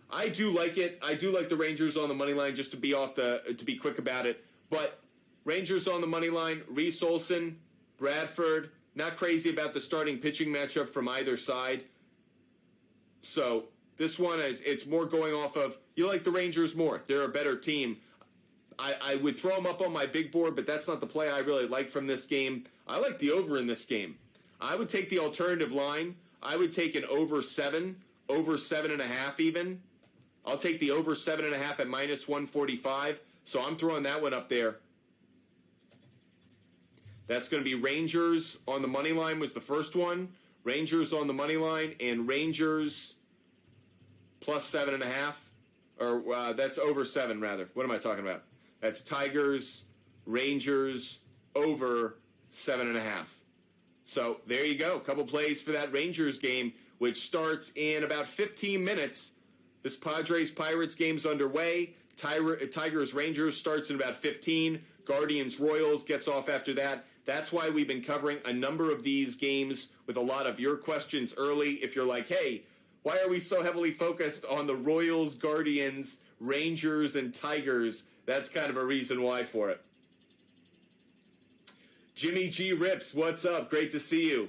I do like it. I do like the Rangers on the money line, just to be quick about it. But Rangers on the money line, Reese Olson, Bradford, not crazy about the starting pitching matchup from either side. So this one, it's more going off of, you like the Rangers more. They're a better team. I would throw them up on my big board, but that's not the play I really like from this game. I like the over in this game. I would take the alternative line. I would take an over 7.5 even. I'll take the over 7.5 at minus 145. So I'm throwing that one up there. That's going to be Rangers on the money line was the first one. Rangers on the money line and Rangers plus 7.5. Or that's over 7 rather. What am I talking about? That's Tigers, Rangers over 7.5. So there you go. A couple plays for that Rangers game, which starts in about 15 minutes. This Padres-Pirates game's underway. Tigers-Rangers starts in about 15. Guardians-Royals gets off after that. That's why we've been covering a number of these games with a lot of your questions early. If you're like, hey, why are we so heavily focused on the Royals, Guardians, Rangers, and Tigers? That's kind of a reason why for it. Jimmy G. Rips, what's up? Great to see you.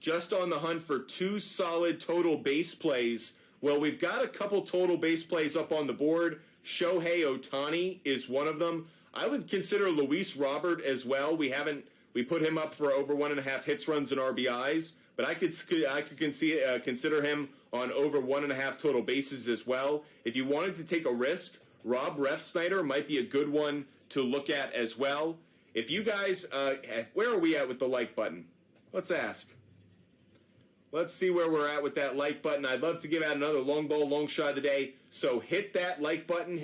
Just on the hunt for 2 solid total base plays. Well, we've got a couple total base plays up on the board. Shohei Ohtani is one of them. I would consider Luis Robert as well. We put him up for over 1.5 hits, runs, and RBIs, but I could consider him on over 1.5 total bases as well. If you wanted to take a risk, Rob Refsnyder might be a good one to look at as well. If you guys, where are we at with the like button? Let's ask. Let's see where we're at with that like button. I'd love to give out another long ball, long shot of the day. So hit that like button,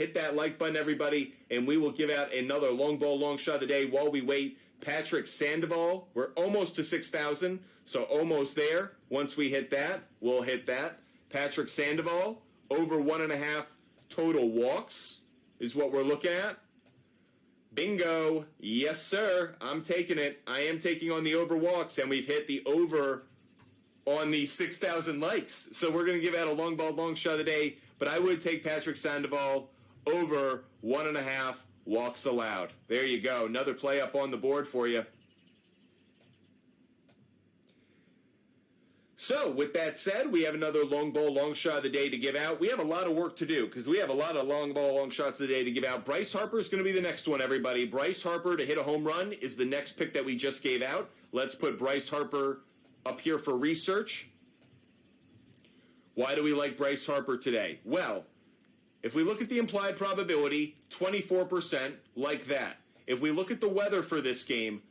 everybody, and we will give out another long ball, long shot of the day while we wait. Patrick Sandoval, we're almost to 6,000, so almost there. Once we hit that, we'll hit that. Patrick Sandoval, over 1.5 total walks is what we're looking at. Bingo. Yes, sir. I'm taking it. I am taking on the over walks, and we've hit the over on the 6,000 likes. So we're going to give out a long ball, long shot of the day, but I would take Patrick Sandoval over 1.5 walks allowed. There you go. Another play up on the board for you. So, with that said, we have another long ball, long shot of the day to give out. We have a lot of work to do because we have a lot of long ball, long shots of the day to give out. Bryce Harper is going to be the next one, everybody. Bryce Harper to hit a home run is the next pick that we just gave out. Let's put Bryce Harper up here for research. Why do we like Bryce Harper today? Well, if we look at the implied probability, 24%, like that. If we look at the weather for this game,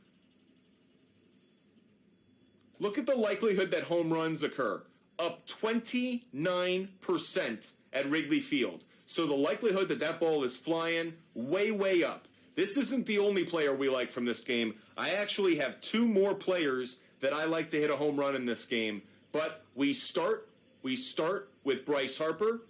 look at the likelihood that home runs occur. Up 29% at Wrigley Field. So the likelihood that that ball is flying way, way up. This isn't the only player we like from this game. I actually have 2 more players that I like to hit a home run in this game. But we start with Bryce Harper.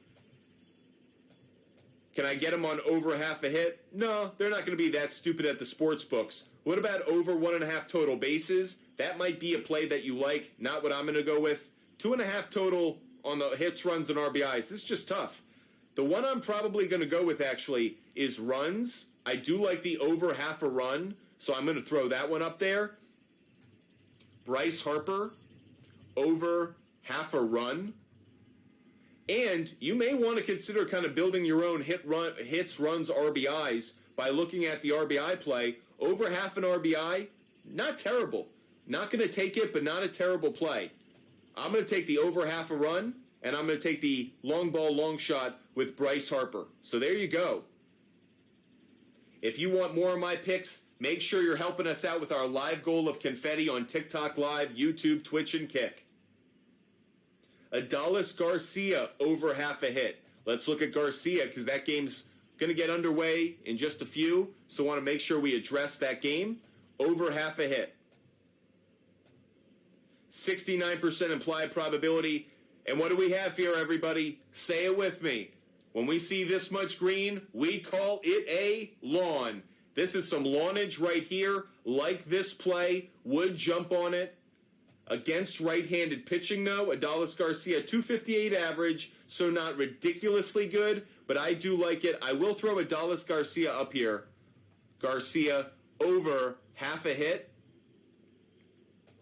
Can I get him on over half a hit? No, they're not going to be that stupid at the sports books. What about over 1.5 total bases? That might be a play that you like. Not what I'm going to go with. 2.5 total on the hits, runs, and RBIs. This is just tough. The one I'm probably going to go with, actually, is runs. I do like the over half a run, so I'm going to throw that one up there. Bryce Harper, over half a run. And you may want to consider kind of building your own hits, runs, RBIs by looking at the RBI play. Over half an RBI, not terrible. Not going to take it, but not a terrible play. I'm going to take the over half a run, and I'm going to take the long ball, long shot with Bryce Harper. So there you go. If you want more of my picks, make sure you're helping us out with our live goal of confetti on TikTok Live, YouTube, Twitch, and Kick. Adolis Garcia over half a hit. Let's look at Garcia because that game's going to get underway in just a few, so I want to make sure we address that game. Over half a hit. 69% implied probability. And what do we have here, everybody? Say it with me. When we see this much green, we call it a lawn. This is some lawnage right here. Like this play, would jump on it. Against right-handed pitching, though, Adolis Garcia, 258 average, so not ridiculously good, but I do like it. I will throw Adolis Garcia up here. Garcia over half a hit.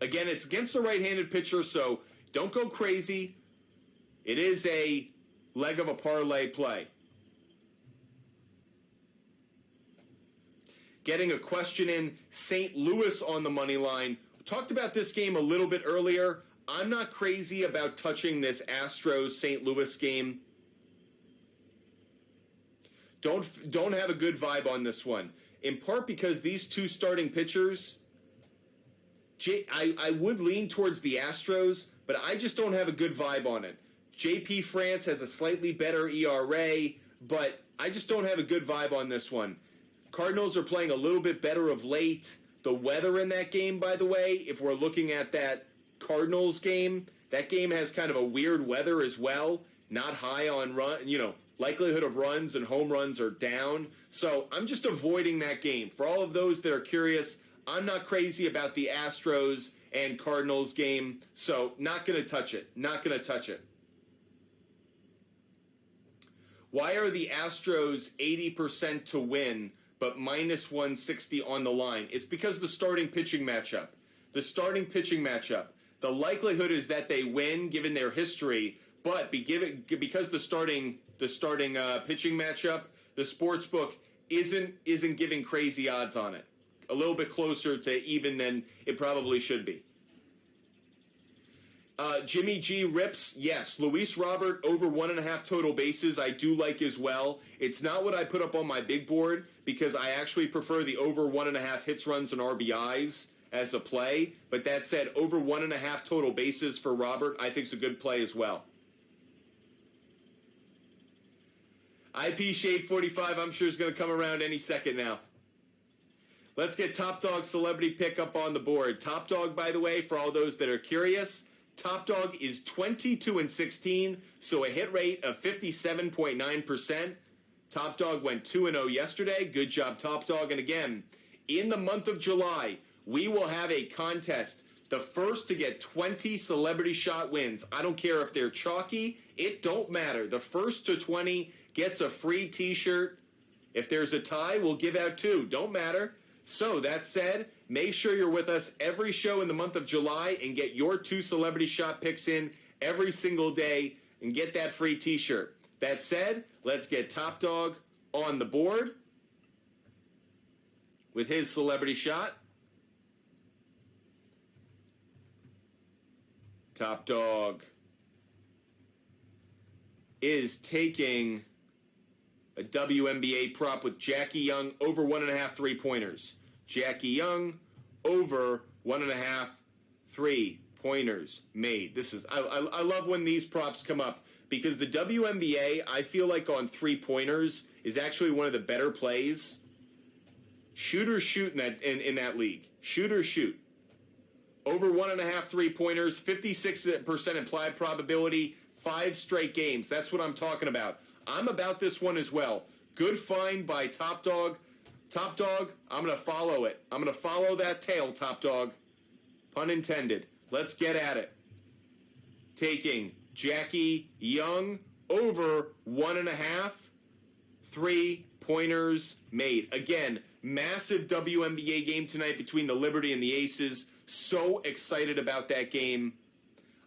Again, it's against the right-handed pitcher, so don't go crazy. It is a leg of a parlay play. Getting a question in, St. Louis on the money line. Talked about this game a little bit earlier. I'm not crazy about touching this Astros-St. Louis game. Don't have a good vibe on this one. In part because these two starting pitchers, I would lean towards the Astros, but I just don't have a good vibe on it. JP France has a slightly better ERA, but I just don't have a good vibe on this one. Cardinals are playing a little bit better of late. The weather in that game, by the way, if we're looking at that Cardinals game, that game has kind of a weird weather as well. Not high on likelihood of runs and home runs are down. So I'm just avoiding that game. For all of those that are curious, I'm not crazy about the Astros and Cardinals game, so not going to touch it. Not going to touch it. Why are the Astros 80% to win but minus 160 on the line? It's because the starting pitching matchup. The starting pitching matchup. The likelihood is that they win given their history, but because the starting pitching matchup, the sportsbook isn't giving crazy odds on it. A little bit closer to even than it probably should be. Jimmy G rips, yes. Luis Robert over 1.5 total bases, I do like as well. It's not what I put up on my big board because I actually prefer the over 1.5 hits, runs, and RBIs as a play. But that said, over 1.5 total bases for Robert, I think is a good play as well. IP Shade 45, I'm sure is going to come around any second now. Let's get Top Dog Celebrity Pick up on the board. Top Dog, by the way, for all those that are curious, Top Dog is 22-16, so a hit rate of 57.9%. Top Dog went 2-0 yesterday. Good job, Top Dog. And again, in the month of July, we will have a contest. The first to get 20 celebrity shot wins. I don't care if they're chalky. It don't matter. The first to 20 gets a free T-shirt. If there's a tie, we'll give out 2. Don't matter. So, that said, make sure you're with us every show in the month of July and get your 2 celebrity shot picks in every single day and get that free T-shirt. That said, let's get Top Dog on the board with his celebrity shot. Top Dog is taking a WNBA prop with Jackie Young over 1.5 3-pointers. Jackie Young over 1.5 3-pointers made. This is I love when these props come up because the WNBA, I feel like on 3-pointers is actually one of the better plays. Shoot or shoot in that league. Shoot or shoot. Over 1.5 3-pointers, 56% implied probability, 5 straight games. That's what I'm talking about. I'm about this one as well. Good find by Top Dog. Top Dog, I'm going to follow it. I'm going to follow that tail, Top Dog. Pun intended. Let's get at it. Taking Jackie Young over 1.5 3-pointers made. Again, massive WNBA game tonight between the Liberty and the Aces. So excited about that game.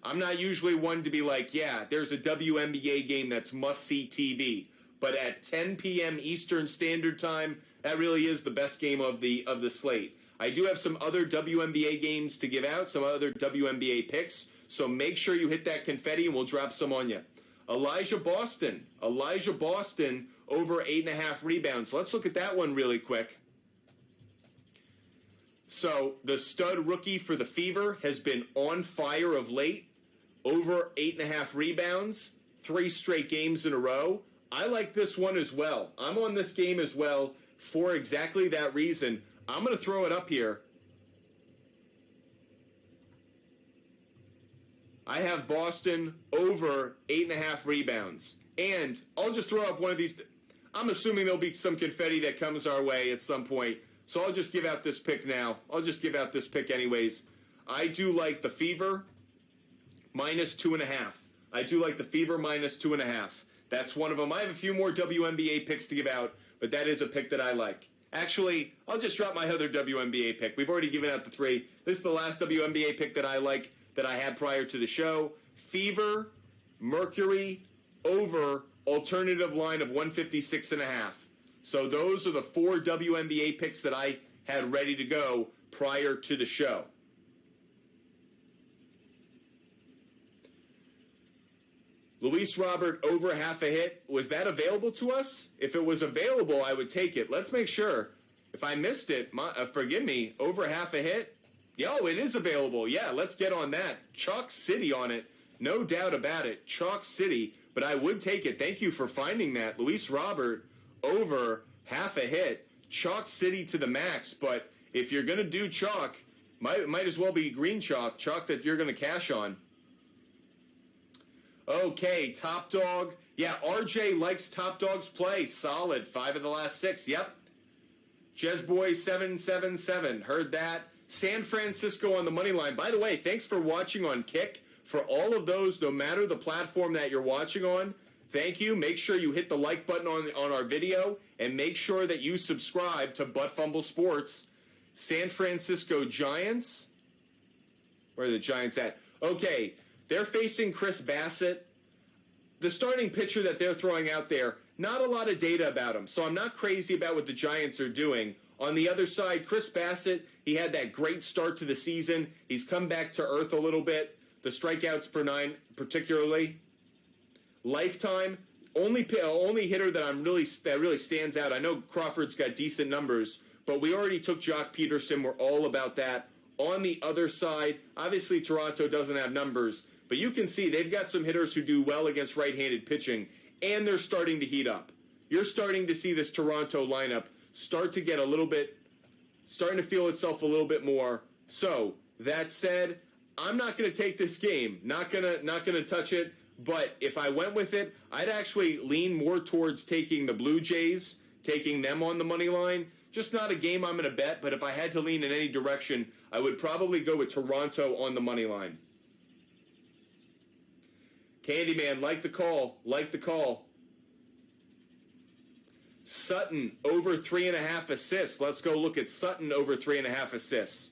I'm not usually one to be like, yeah, there's a WNBA game that's must-see TV. But at 10 p.m. Eastern Standard Time, that really is the best game of the slate. I do have some other WNBA games to give out, some other WNBA picks. So make sure you hit that confetti and we'll drop some on you. Elijah Boston over 8.5 rebounds. Let's look at that one really quick. So the stud rookie for the Fever has been on fire of late. Over 8.5 rebounds, 3 straight games in a row. I like this one as well. I'm on this game as well for exactly that reason. I'm going to throw it up here. I have Boston over 8.5 rebounds. And I'll just throw up one of these. I'm assuming there'll be some confetti that comes our way at some point. So I'll just give out this pick now. I'll just give out this pick anyways. I do like the Fever minus 2.5. I do like the Fever minus 2.5. That's one of them. I have a few more WNBA picks to give out, but that is a pick that I like. Actually, I'll just drop my other WNBA pick. We've already given out the 3. This is the last WNBA pick that I like that I had prior to the show. Fever, Mercury, over alternative line of 156.5. So those are the 4 WNBA picks that I had ready to go prior to the show. Luis Robert over half a hit. Was that available to us? If it was available, I would take it. Let's make sure. If I missed it, forgive me, over half a hit. Yo, it is available. Yeah, let's get on that. Chalk City on it. No doubt about it. Chalk City. But I would take it. Thank you for finding that. Luis Robert over half a hit. Chalk City to the max. But if you're going to do chalk, might as well be green chalk. Chalk that you're going to cash on. Okay, Top Dog. Yeah, RJ likes Top Dog's play. Solid. 5 of the last 6. Yep. Jezboy 777. Heard that. San Francisco on the money line. By the way, thanks for watching on Kick. For all of those, no matter the platform that you're watching on, thank you. Make sure you hit the like button on our video and make sure that you subscribe to Butt Fumble Sports. San Francisco Giants. Where are the Giants at? Okay, they're facing Chris Bassett. The starting pitcher that they're throwing out there, not a lot of data about him, so I'm not crazy about what the Giants are doing. On the other side, Chris Bassett, he had that great start to the season. He's come back to earth a little bit. The strikeouts per 9 particularly. Lifetime, only hitter that really stands out. I know Crawford's got decent numbers, but we already took Jock Peterson. We're all about that. On the other side, obviously Toronto doesn't have numbers, but you can see they've got some hitters who do well against right-handed pitching, and they're starting to heat up. You're starting to see this Toronto lineup start to get starting to feel itself a little bit more. So, that said, I'm not going to take this game. Not gonna touch it. But if I went with it, I'd actually lean more towards taking the Blue Jays, taking them on the money line. Just not a game I'm going to bet, but if I had to lean in any direction, I would probably go with Toronto on the money line. Candyman, like the call. Sutton over 3.5 assists. Let's go look at Sutton over 3.5 assists.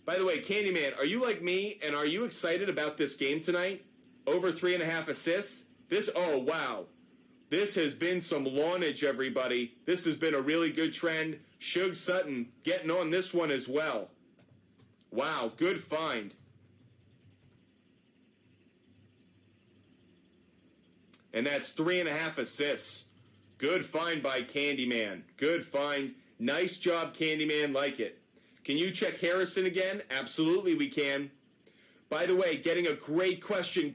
By the way, Candyman, are you like me, and are you excited about this game tonight? Over 3.5 assists? Oh, wow. This has been some lawnage, everybody. This has been a really good trend. Shug Sutton getting on this one as well. Wow, good find. And that's 3.5 assists. Good find by Candyman. Good find. Nice job, Candyman. Like it. Can you check Harrison again? Absolutely we can. By the way, getting a great question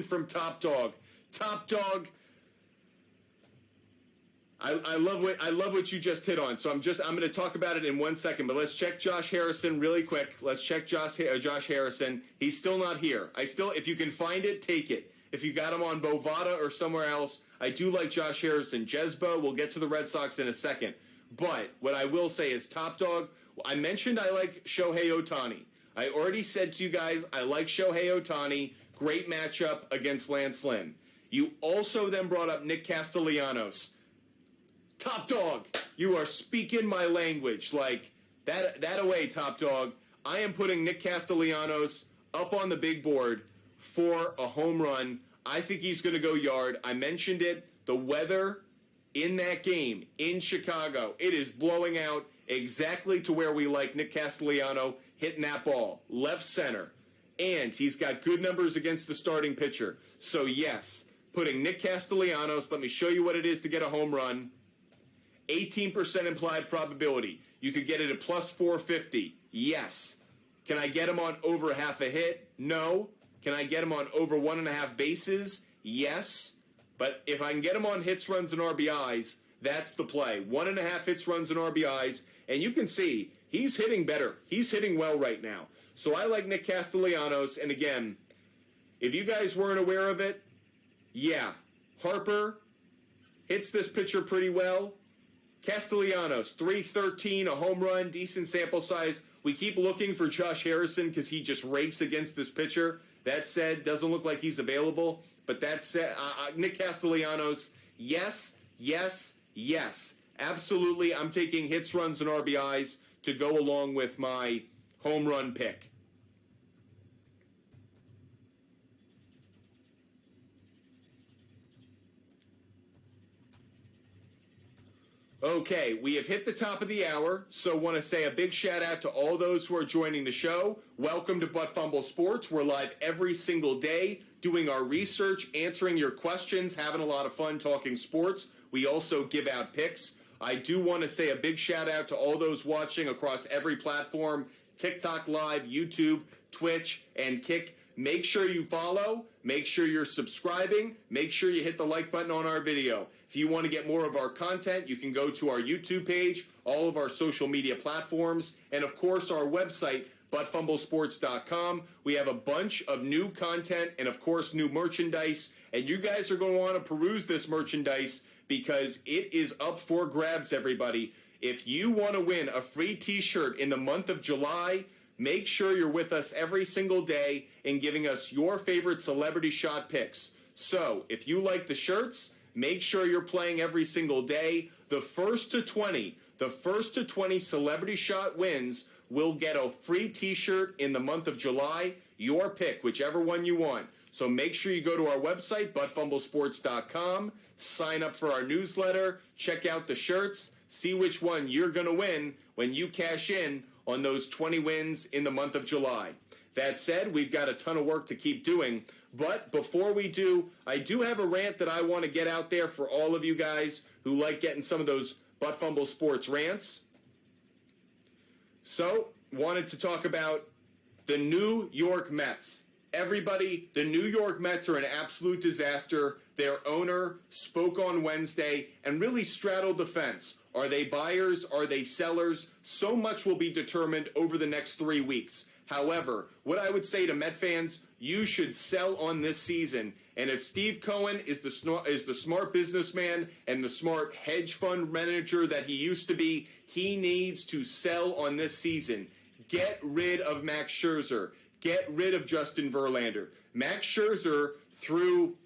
from Top Dog. Top Dog, I love what you just hit on. So I'm going to talk about it in 1 second, but let's check Josh Harrison really quick. Let's check Josh Harrison. He's still not here. If you can find it, take it. If you got him on Bovada or somewhere else, I do like Josh Harrison. Jesbo, we'll get to the Red Sox in a second. But what I will say is Top Dog, I mentioned I like Shohei Ohtani. I already said to you guys I like Shohei Ohtani. Great matchup against Lance Lynn. You also then brought up Nick Castellanos. Top Dog, you are speaking my language. Like, that away, Top Dog. I am putting Nick Castellanos up on the big board for a home run. I think he's going to go yard. I mentioned it. The weather in that game in Chicago, it is blowing out exactly to where we like Nick Castellano hitting that ball left center. And he's got good numbers against the starting pitcher. So, yes, putting Nick Castellanos, let me show you what it is to get a home run. 18% implied probability. You could get it at plus 450. Yes. Can I get him on over half a hit? No. Can I get him on over 1.5 bases? Yes. But if I can get him on hits, runs, and RBIs, that's the play. 1.5 hits, runs, and RBIs. And you can see he's hitting better. He's hitting well right now. So I like Nick Castellanos. And again, if you guys weren't aware of it, yeah, Harper hits this pitcher pretty well. Castellanos, 313, a home run, decent sample size. We keep looking for Josh Harrison because he just rakes against this pitcher. That said, doesn't look like he's available. But that said, Nick Castellanos, yes, yes, yes. Absolutely, I'm taking hits, runs, and RBIs to go along with my home run pick. Okay, we have hit the top of the hour, so want to say a big shout out to all those who are joining the show. Welcome to Butt Fumble Sports. We're live every single day doing our research, answering your questions, having a lot of fun talking sports. We also give out picks. I do want to say a big shout out to all those watching across every platform, TikTok Live, YouTube, Twitch, and Kick. Make sure you follow, make sure you're subscribing, make sure you hit the like button on our video. If you want to get more of our content, you can go to our YouTube page, all of our social media platforms, and of course our website, buttfumblesports.com. We have a bunch of new content and of course new merchandise, and you guys are going to want to peruse this merchandise because it is up for grabs, everybody. If you want to win a free t-shirt in the month of July, make sure you're with us every single day and giving us your favorite celebrity shot picks. So, if you like the shirts, make sure you're playing every single day. The first to 20 celebrity shot wins will get a free t-shirt in the month of July. Your pick, whichever one you want. So make sure you go to our website, buttfumblesports.com, sign up for our newsletter, check out the shirts, see which one you're going to win when you cash in on those 20 wins in the month of July. That said, we've got a ton of work to keep doing, but before we do, I do have a rant that I want to get out there for all of you guys who like getting some of those Butt Fumble Sports rants. So, wanted to talk about the New York Mets. Everybody, the New York Mets are an absolute disaster. Their owner spoke on Wednesday and really straddled the fence. Are they buyers? Are they sellers? So much will be determined over the next 3 weeks. However, what I would say to Met fans, you should sell on this season. And if Steve Cohen is the smart businessman and the smart hedge fund manager that he used to be, he needs to sell on this season. Get rid of Max Scherzer. Get rid of Justin Verlander. Max Scherzer, through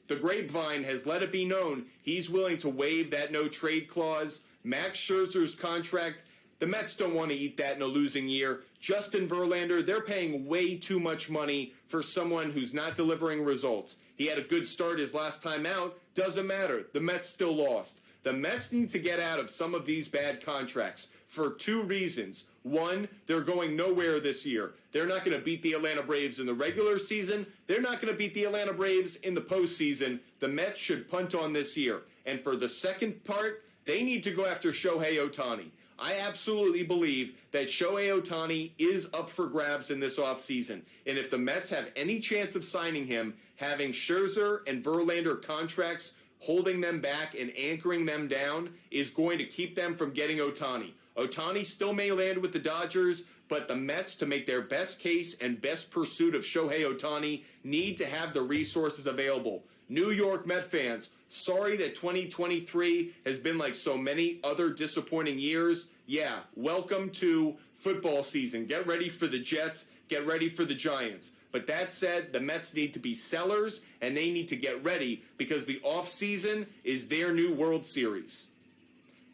the grapevine, has let it be known he's willing to waive that no-trade clause. Max Scherzer's contract, the Mets don't want to eat that in a losing year. Justin Verlander, they're paying way too much money for someone who's not delivering results. He had a good start his last time out. Doesn't matter. The Mets still lost. The Mets need to get out of some of these bad contracts for 2 reasons. One, they're going nowhere this year. They're not going to beat the Atlanta Braves in the regular season. They're not going to beat the Atlanta Braves in the postseason. The Mets should punt on this year. And for the second part, they need to go after Shohei Ohtani. I absolutely believe that Shohei Ohtani is up for grabs in this offseason. And if the Mets have any chance of signing him, having Scherzer and Verlander contracts holding them back and anchoring them down is going to keep them from getting Ohtani. Ohtani still may land with the Dodgers, but the Mets, to make their best case and best pursuit of Shohei Ohtani, need to have the resources available. New York Met fans, sorry that 2023 has been like so many other disappointing years. Yeah, welcome to football season. Get ready for the Jets. Get ready for the Giants. But that said, the Mets need to be sellers, and they need to get ready because the offseason is their new World Series.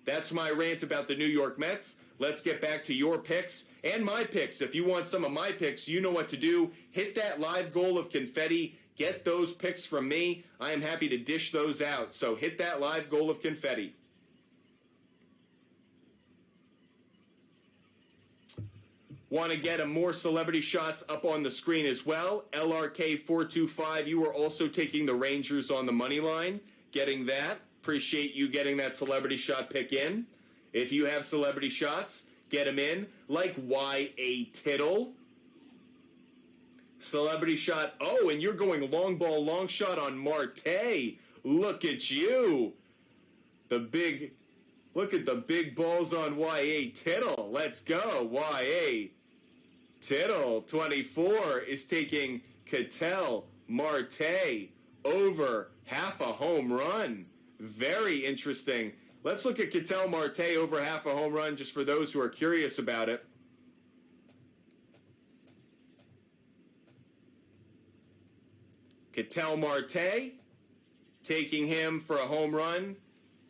That's my rant about the New York Mets. Let's get back to your picks and my picks. If you want some of my picks, you know what to do. Hit that live goal of confetti. Get those picks from me. I am happy to dish those out. So hit that live goal of confetti. Want to get more celebrity shots up on the screen as well. LRK425, you are also taking the Rangers on the money line. Getting that. Appreciate you getting that celebrity shot pick in. If you have celebrity shots, get them in. Like Y.A. Tittle. Celebrity shot. Oh, and you're going long ball, long shot on Marte. Look at you. Look at the big balls on Y.A. Tittle. Let's go. Y.A. Tittle, 24, is taking Ketel Marte over half a home run. Very interesting. Let's look at Ketel Marte over half a home run just for those who are curious about it. Ketel Marte, taking him for a home run.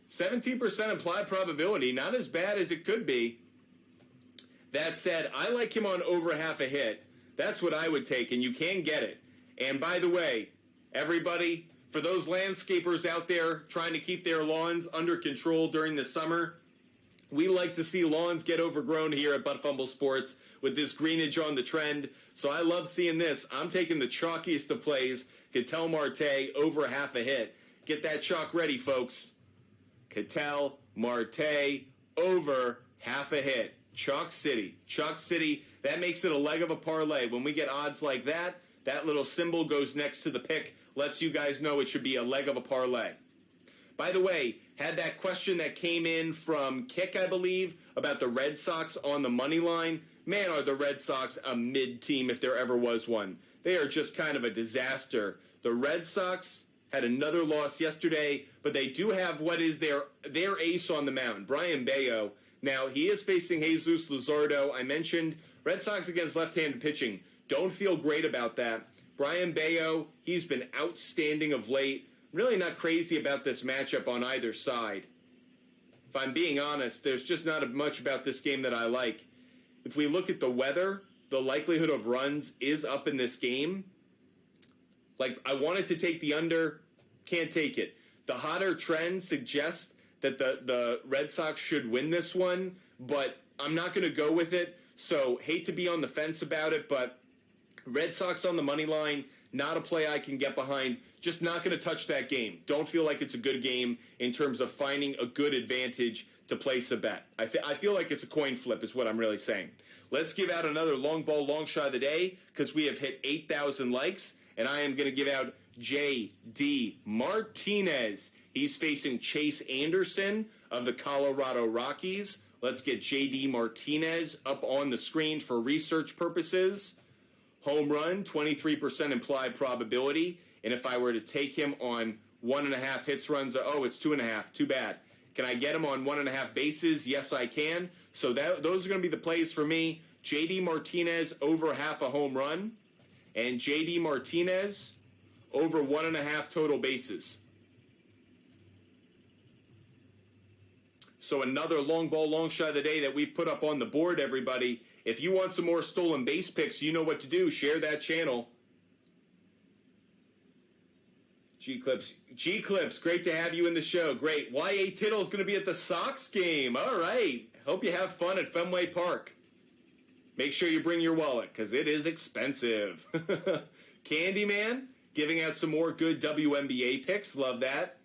17% implied probability, not as bad as it could be. That said, I like him on over half a hit. That's what I would take, and you can get it. And by the way, everybody, for those landscapers out there trying to keep their lawns under control during the summer, we like to see lawns get overgrown here at Butt Fumble Sports with this greenage on the trend. So I love seeing this. I'm taking the chalkiest of plays, Ketel Marte over half a hit. Get that chalk ready, folks. Ketel Marte over half a hit. Chalk City. Chalk City, that makes it a leg of a parlay. When we get odds like that, that little symbol goes next to the pick, lets you guys know it should be a leg of a parlay. By the way, had that question that came in from Kick, I believe, about the Red Sox on the money line. Man, are the Red Sox a mid-team if there ever was one. They are just kind of a disaster. The Red Sox had another loss yesterday, but they do have what is their ace on the mound, Brian Bayo. Now, he is facing Jesus Luzardo. I mentioned Red Sox against left-handed pitching. Don't feel great about that. Brian Bayo, he's been outstanding of late. Really not crazy about this matchup on either side. If I'm being honest, there's just not much about this game that I like. If we look at the weather, the likelihood of runs is up in this game. Like, I wanted to take the under, can't take it. The hotter trend suggests that the Red Sox should win this one, but I'm not going to go with it. So, hate to be on the fence about it, but Red Sox on the money line, not a play I can get behind. Just not going to touch that game. Don't feel like it's a good game in terms of finding a good advantage to place a bet. I feel like it's a coin flip is what I'm really saying. Let's give out another long ball, long shot of the day because we have hit 8,000 likes, and I am going to give out J.D. Martinez. He's facing Chase Anderson of the Colorado Rockies. Let's get J.D. Martinez up on the screen for research purposes. Home run, 23% implied probability. And if I were to take him on 1.5 hits, runs, oh, it's 2.5. Too bad. Can I get him on 1.5 bases? Yes, I can. So those are going to be the plays for me. J.D. Martinez over half a home run. And J.D. Martinez over 1.5 total bases. So another long ball, long shot of the day that we've put up on the board, everybody. If you want some more stolen base picks, you know what to do. Share that channel. G-Clips, great to have you in the show. Great. Y.A. Tittle is going to be at the Sox game. All right. Hope you have fun at Fenway Park. Make sure you bring your wallet because it is expensive. Candyman, giving out some more good WNBA picks. Love that.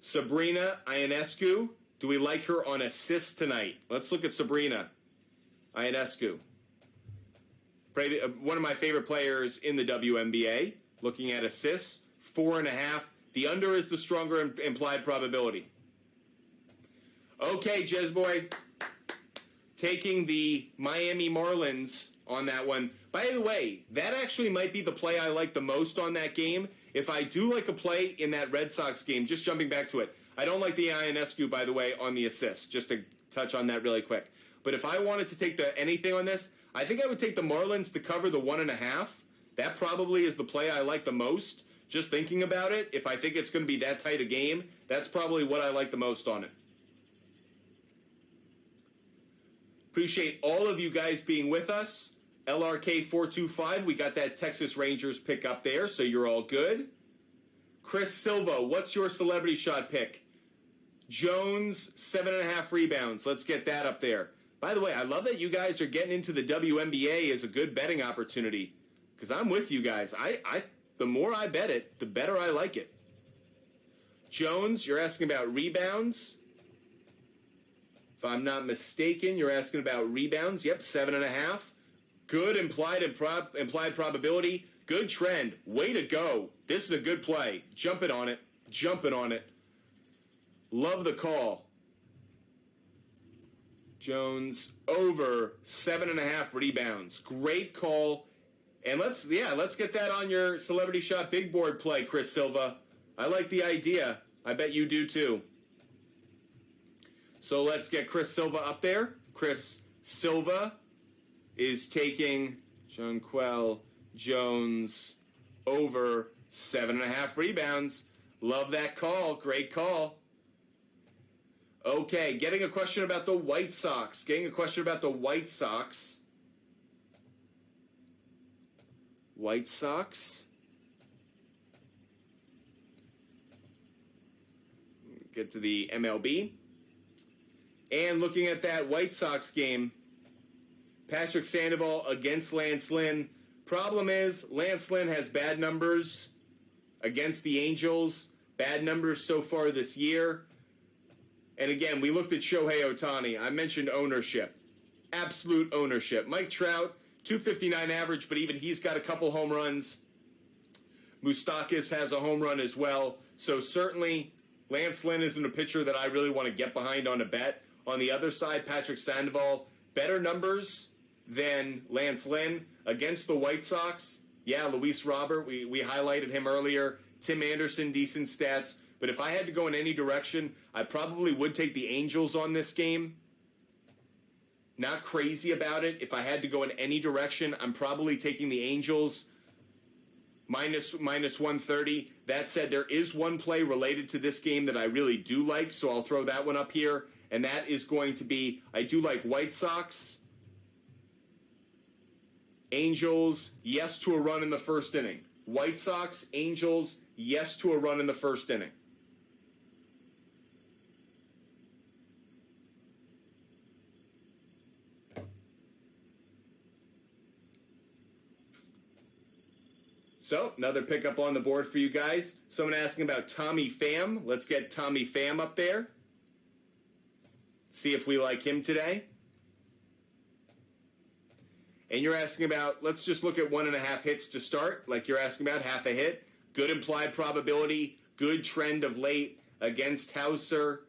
Sabrina Ionescu. Do we like her on assists tonight? Let's look at Sabrina Ionescu. One of my favorite players in the WNBA. Looking at assists, 4.5. The under is the stronger implied probability. Okay, Jez Boy. Taking the Miami Marlins on that one. By the way, that actually might be the play I like the most on that game. If I do like a play in that Red Sox game, just jumping back to it, I don't like the Ionescu, by the way, on the assist, just to touch on that really quick. But if I wanted to take anything on this, I think I would take the Marlins to cover the 1.5. That probably is the play I like the most. Just thinking about it, if I think it's going to be that tight a game, that's probably what I like the most on it. Appreciate all of you guys being with us. LRK425, we got that Texas Rangers pick up there, so you're all good. Chris Silva, what's your celebrity shot pick? Jones, 7.5 rebounds. Let's get that up there. By the way, I love that you guys are getting into the WNBA as a good betting opportunity, because I'm with you guys. The more I bet it, the better I like it. Jones, you're asking about rebounds. If I'm not mistaken, you're asking about rebounds. Yep, 7.5. Good implied probability. Good trend. Way to go. This is a good play. Jumping on it. Jumping on it. Love the call. Jones over 7.5 rebounds. Great call. And let's get that on your Celebrity Shot Big Board play, Chris Silva. I like the idea. I bet you do too. So let's get Chris Silva up there. Chris Silva is taking Jonquel Jones over 7.5 rebounds. Love that call. Great call. Okay, getting a question about the White Sox. White Sox. Get to the MLB. And looking at that White Sox game, Patrick Sandoval against Lance Lynn. Problem is, Lance Lynn has bad numbers against the Angels. Bad numbers so far this year. And again, we looked at Shohei Ohtani. I mentioned ownership. Absolute ownership. Mike Trout, 259 average, but even he's got a couple home runs. Moustakas has a home run as well. So certainly, Lance Lynn isn't a pitcher that I really want to get behind on a bet. On the other side, Patrick Sandoval, better numbers than Lance Lynn against the White Sox. Yeah, Luis Robert, we highlighted him earlier. Tim Anderson, decent stats. But if I had to go in any direction, I probably would take the Angels on this game. Not crazy about it. If I had to go in any direction, I'm probably taking the Angels minus 130. That said, there is one play related to this game that I really do like, so I'll throw that one up here. And that is going to be, I do like White Sox. Angels, yes to a run in the first inning. White Sox, Angels, yes to a run in the first inning. So, another pickup on the board for you guys. Someone asking about Tommy Pham. Let's get Tommy Pham up there. See if we like him today. And you're asking about, let's just look at 1.5 hits to start, like you're asking about, half a hit. Good implied probability, good trend of late against Hauser.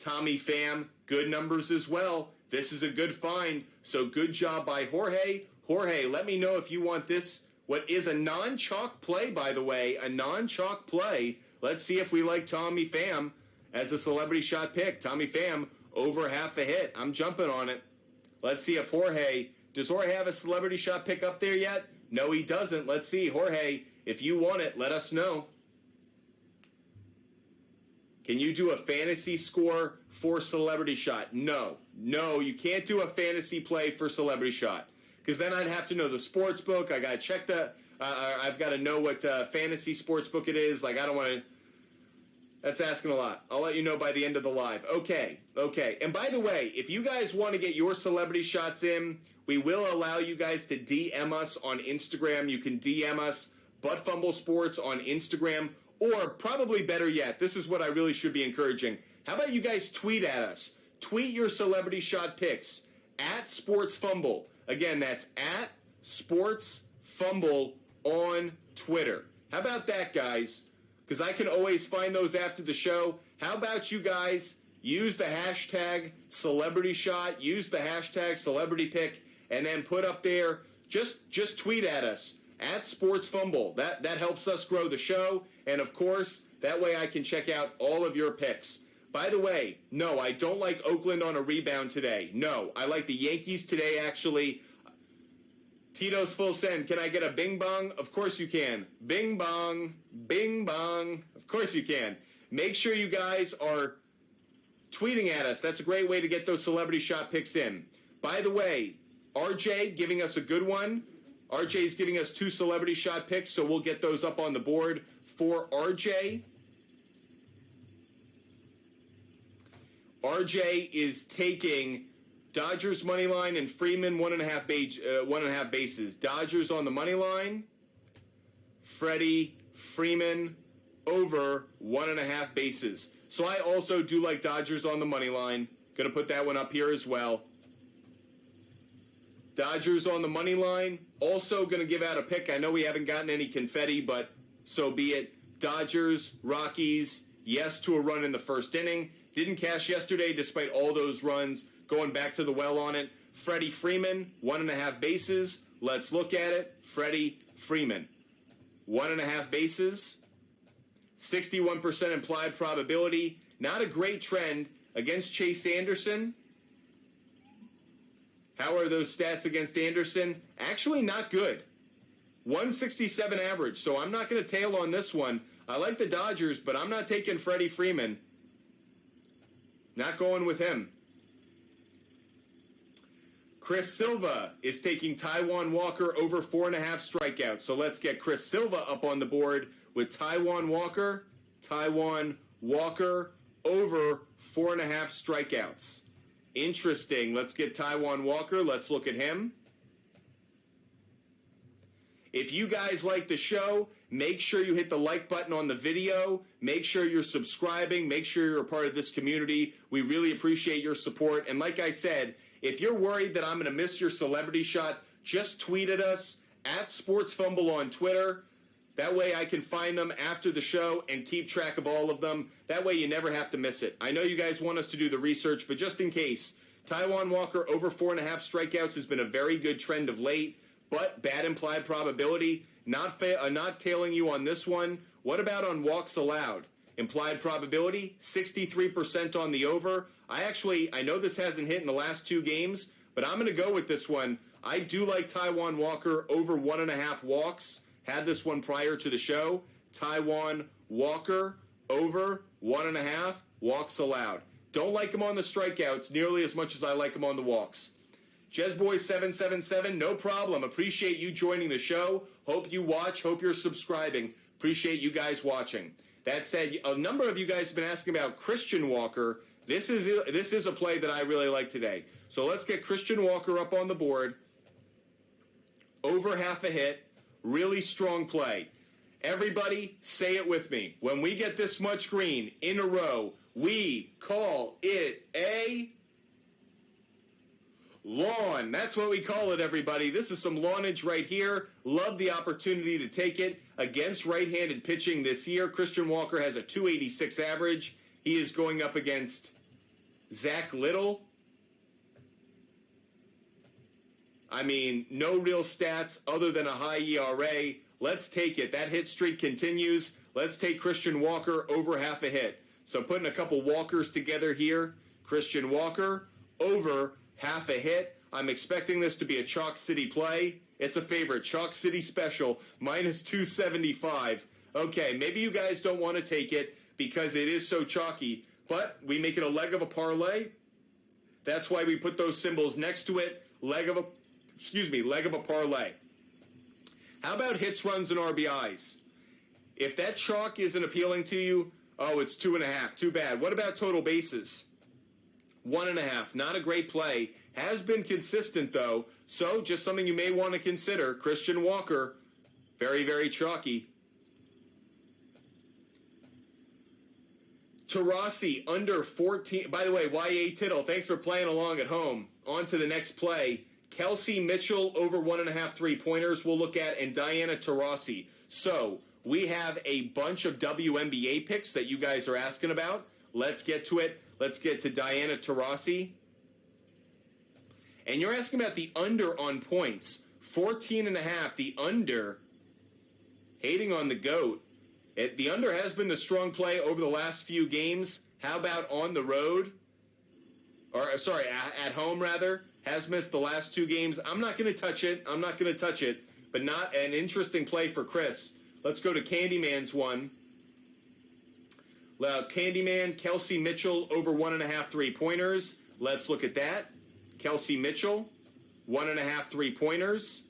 Tommy Pham, good numbers as well. This is a good find, so good job by Jorge. Jorge, let me know if you want this, what is a non-chalk play, by the way, a non-chalk play. Let's see if we like Tommy Pham as a celebrity shot pick. Tommy Pham, over half a hit. I'm jumping on it. Let's see if Jorge... Does Jorge have a celebrity shot pick up there yet? No, he doesn't. Let's see. Jorge, if you want it, let us know. Can you do a fantasy score for celebrity shot? No. No, you can't do a fantasy play for celebrity shot. Because then I'd have to know the sports book. I got to check I've got to know what fantasy sports book it is. Like, I don't want to... That's asking a lot. I'll let you know by the end of the live. Okay. And by the way, if you guys want to get your celebrity shots in, we will allow you guys to DM us on Instagram. You can DM us, Butt Fumble Sports on Instagram, or probably better yet, this is what I really should be encouraging. How about you guys tweet at us? Tweet your celebrity shot picks at Sports Fumble. Again, that's at Sports Fumble on Twitter. How about that, guys? Because I can always find those after the show. How about you guys use the hashtag celebrity shot, use the hashtag celebrity pick, and then put up there, just tweet at us, at Sports Fumble. That helps us grow the show, and of course, that way I can check out all of your picks. By the way, no, I don't like Oakland on a rebound today. No, I like the Yankees today, actually. Tito's full send. Can I get a bing bong? Of course you can. Bing bong. Bing bong. Of course you can. Make sure you guys are tweeting at us. That's a great way to get those celebrity shot picks in. By the way, RJ giving us a good one. RJ's giving us 2 celebrity shot picks, so we'll get those up on the board for RJ. RJ is taking Dodgers money line and Freeman 1.5 bases. Dodgers on the money line. Freddie Freeman over 1.5 bases. So I also do like Dodgers on the money line. Going to put that one up here as well. Dodgers on the money line. Also going to give out a pick. I know we haven't gotten any confetti, but so be it. Dodgers, Rockies, yes to a run in the first inning. Didn't cash yesterday despite all those runs. Going back to the well on it. Freddie Freeman, 1.5 bases. Let's look at it. Freddie Freeman, 1.5 bases. 61% implied probability. Not a great trend against Chase Anderson. How are those stats against Anderson? Actually not good. 167 average, so I'm not going to tail on this one. I like the Dodgers, but I'm not taking Freddie Freeman. Not going with him. Chris Silva is taking Taijuan Walker over 4.5 strikeouts. So let's get Chris Silva up on the board with Taijuan Walker. Taijuan Walker over 4.5 strikeouts. Interesting. Let's get Taijuan Walker. Let's look at him. If you guys like the show, make sure you hit the like button on the video. Make sure you're subscribing. Make sure you're a part of this community. We really appreciate your support. And like I said, if you're worried that I'm going to miss your celebrity shot, just tweet at us at SportsFumble on Twitter. That way I can find them after the show and keep track of all of them. That way you never have to miss it. I know you guys want us to do the research, but just in case, Taijuan Walker over 4.5 strikeouts has been a very good trend of late, but bad implied probability. Not tailing you on this one. What about on walks allowed? Implied probability, 63% on the over. I know this hasn't hit in the last 2 games, but I'm going to go with this one. I do like Taijuan Walker over 1.5 walks. Had this one prior to the show. Taijuan Walker over 1.5 walks allowed. Don't like him on the strikeouts nearly as much as I like him on the walks. JezBoy777, no problem. Appreciate you joining the show. Hope you watch. Hope you're subscribing. Appreciate you guys watching. That said, a number of you guys have been asking about Christian Walker. This is a play that I really like today. So let's get Christian Walker up on the board. Over half a hit. Really strong play. Everybody, say it with me. When we get this much green in a row, we call it a lawn. That's what we call it, everybody. This is some lawnage right here. Love the opportunity to take it against right-handed pitching this year. Christian Walker has a 286 average. He is going up against Zach Little. I mean, no real stats other than a high ERA. Let's take it. That hit streak continues. Let's take Christian Walker over half a hit. So putting a couple walkers together here. Christian Walker over half a hit. I'm expecting this to be a Chalk City play. It's a favorite. Chalk City special. Minus 275. Okay, maybe you guys don't want to take it because it is so chalky. But we make it a leg of a parlay. That's why we put those symbols next to it. Leg of a parlay. How about hits, runs, and RBIs? If that chalk isn't appealing to you, oh, it's 2.5. Too bad. What about total bases? 1.5. Not a great play. Has been consistent, though. So, just something you may want to consider. Christian Walker, very, very chalky. Tarasi, under 14. By the way, YA Tittle, thanks for playing along at home. On to the next play. Kelsey Mitchell over 1.5 3-pointers we'll look at, and Diana Taurasi. So, we have a bunch of WNBA picks that you guys are asking about. Let's get to it. Let's get to Diana Taurasi. And you're asking about the under on points. 14.5, the under. Hating on the GOAT. The under has been the strong play over the last few games. How about on the road? At home, rather. Has missed the last 2 games. I'm not going to touch it. But not an interesting play for Chris. Let's go to Candyman's one. Candyman, Kelsey Mitchell over 1.5 3-pointers. Let's look at that. Kelsey Mitchell, 1.5 3-pointers.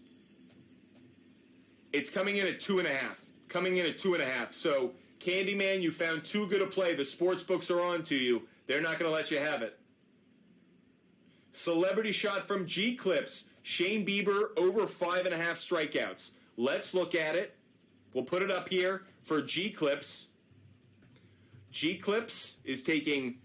It's coming in at 2.5. So, Candyman, you found too good a play. The sports books are on to you. They're not going to let you have it. Celebrity shot from G Clips. Shane Bieber over 5.5 strikeouts. Let's look at it. We'll put it up here for G Clips. G Clips is taking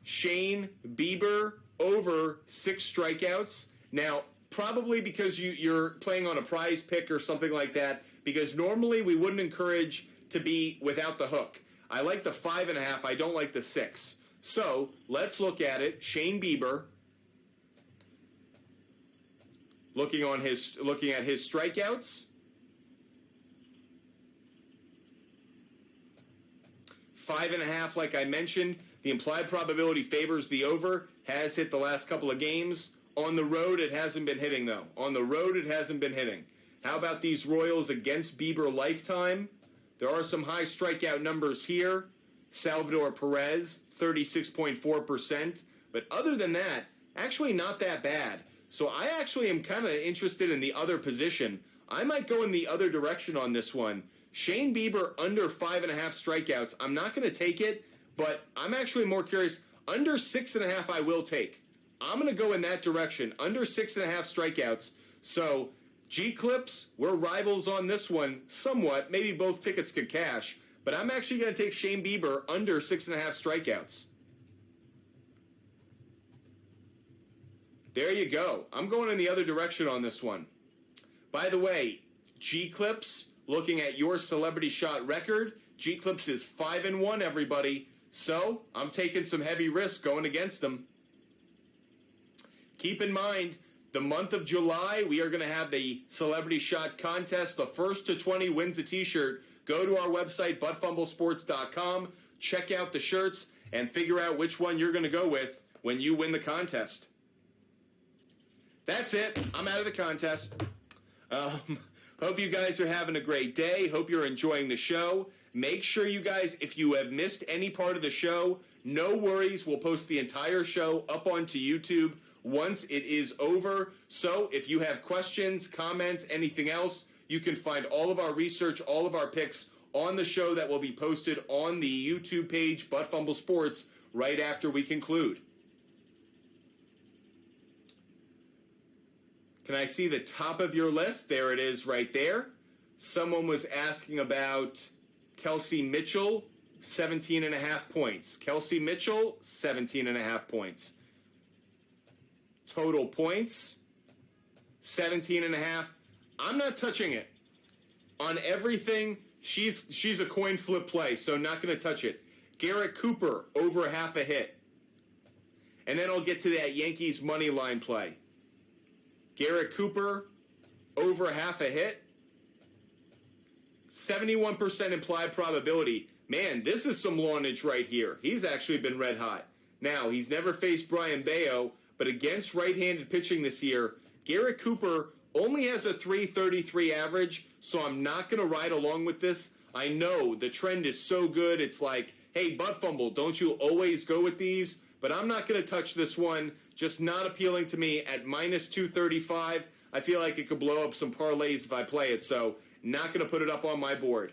Shane Bieber over 6 strikeouts. Now, probably because you're playing on a prize pick or something like that, because normally we wouldn't encourage to be without the hook. I like the 5.5. I don't like the 6. So let's look at it. Shane Bieber, looking at his strikeouts. 5.5, like I mentioned. The implied probability favors the over. Has hit the last couple of games. On the road, it hasn't been hitting, though. On the road, it hasn't been hitting. How about these Royals against Bieber lifetime? There are some high strikeout numbers here. Salvador Perez, 36.4%. But other than that, actually not that bad. So I actually am kind of interested in the other position. I might go in the other direction on this one. Shane Bieber under 5.5 strikeouts. I'm not going to take it, but I'm actually more curious. Under 6.5 I will take. I'm going to go in that direction. Under 6.5 strikeouts. So G Clips, we're rivals on this one somewhat. Maybe both tickets could cash. But I'm actually going to take Shane Bieber under 6.5 strikeouts. There you go. I'm going in the other direction on this one. By the way, G Clips, looking at your celebrity shot record, G Clips is 5-1, everybody. So I'm taking some heavy risk going against them. Keep in mind, the month of July, we are going to have the celebrity shot contest. The first to 20 wins a t-shirt. Go to our website, buttfumblesports.com. Check out the shirts and figure out which one you're going to go with when you win the contest. That's it. I'm out of the contest. Hope you guys are having a great day. Hope you're enjoying the show. Make sure you guys, if you have missed any part of the show, no worries. We'll post the entire show up onto YouTube once it is over. So if you have questions, comments, anything else, you can find all of our research, all of our picks on the show that will be posted on the YouTube page, Butt Fumble Sports, right after we conclude. Can I see the top of your list? There it is right there. Someone was asking about Kelsey Mitchell, 17.5 points. Kelsey Mitchell, 17.5 points. Total points, 17.5. I'm not touching it. On everything, she's a coin flip play, so not going to touch it. Garrett Cooper, over half a hit. And then I'll get to that Yankees money line play. Garrett Cooper, over half a hit. 71% implied probability. Man, this is some lawnage right here. He's actually been red hot. Now, he's never faced Brian Bayo, but against right-handed pitching this year, Garrett Cooper only has a 333 average, so I'm not going to ride along with this. I know the trend is so good. It's like, hey, Butt Fumble, don't you always go with these? But I'm not going to touch this one. Just not appealing to me at minus 235. I feel like it could blow up some parlays if I play it, so not going to put it up on my board.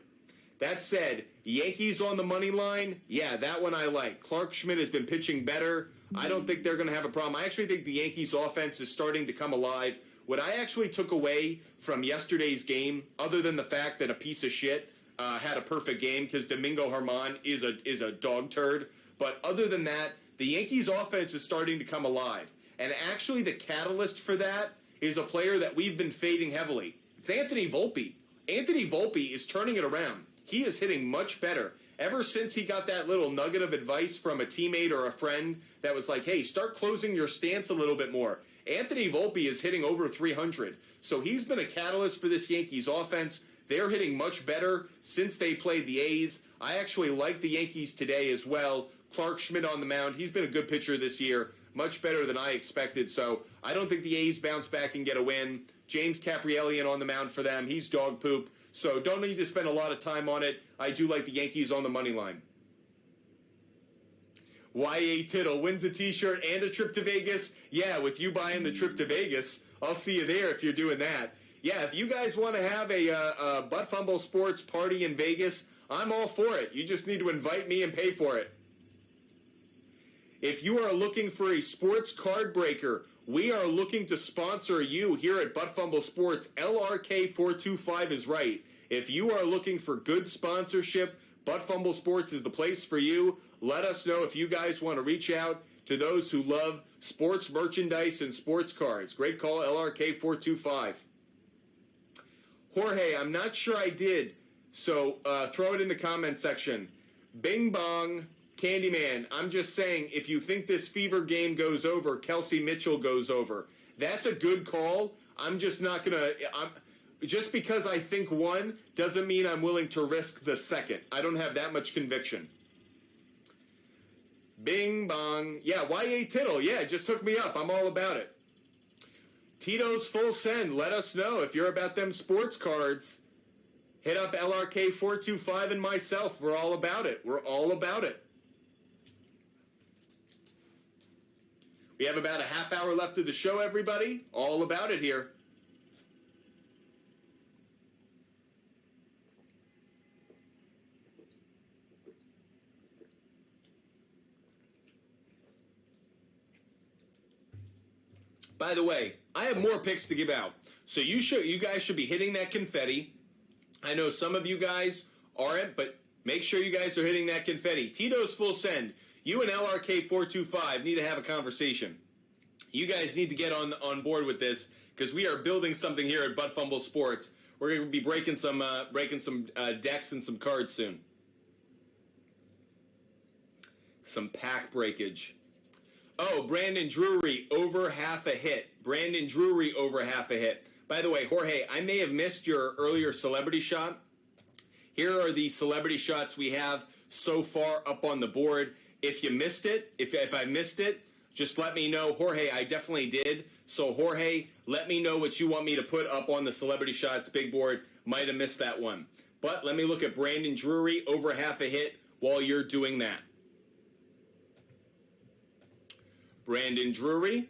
That said, Yankees on the money line, yeah, that one I like. Clark Schmidt has been pitching better. I don't think they're going to have a problem. I actually think the Yankees offense is starting to come alive. What I actually took away from yesterday's game, other than the fact that a piece of shit had a perfect game because Domingo Germán is a dog turd, but other than that, the Yankees offense is starting to come alive. And actually the catalyst for that is a player that we've been fading heavily. It's Anthony Volpe. Anthony Volpe is turning it around. He is hitting much better. Ever since he got that little nugget of advice from a teammate or a friend that was like, hey, start closing your stance a little bit more. Anthony Volpe is hitting over 300. So he's been a catalyst for this Yankees offense. They're hitting much better since they played the A's. I actually like the Yankees today as well. Clark Schmidt on the mound. He's been a good pitcher this year. Much better than I expected. So I don't think the A's bounce back and get a win. James Caprielian on the mound for them. He's dog poop. So don't need to spend a lot of time on it. I do like the Yankees on the money line. YA Tittle wins a t-shirt and a trip to Vegas. Yeah, with you buying the trip to Vegas, I'll see you there if you're doing that. Yeah, if you guys want to have a Butt Fumble Sports party in Vegas, I'm all for it. You just need to invite me and pay for it. If you are looking for a sports card breaker, We are looking to sponsor you here at Butt Fumble Sports. LRK425 is right. If you are looking for good sponsorship, Butt Fumble Sports is the place for you. Let us know if you guys want to reach out to those who love sports merchandise and sports cards. Great call, LRK425. Jorge, I'm not sure I did, so throw it in the comment section. Bing bong, Candyman, I'm just saying, if you think this Fever game goes over, Kelsey Mitchell goes over. That's a good call. I'm just not going to... Just because I think one doesn't mean I'm willing to risk the second. I don't have that much conviction. Bing bong. Yeah, YA Tittle. Yeah, it just hook me up. I'm all about it. Tito's Full Send. Let us know if you're about them sports cards. Hit up LRK425 and myself. We're all about it. We're all about it. We have about a half hour left of the show, everybody. All about it here. By the way, I have more picks to give out. So you guys should be hitting that confetti. I know some of you guys aren't, but make sure you guys are hitting that confetti. Tito's Full Send. You and LRK425 need to have a conversation. You guys need to get on board with this because we are building something here at Butt Fumble Sports. We're going to be breaking some decks and some cards soon. Some pack breakage. Oh, Brandon Drury over half a hit. Brandon Drury over half a hit. By the way, Jorge, I may have missed your earlier celebrity shot. Here are the celebrity shots we have so far up on the board. If you missed it, if I missed it, just let me know. Jorge, I definitely did. So, Jorge, let me know what you want me to put up on the celebrity shots big board. Might have missed that one. But let me look at Brandon Drury over half a hit while you're doing that. Brandon Drury,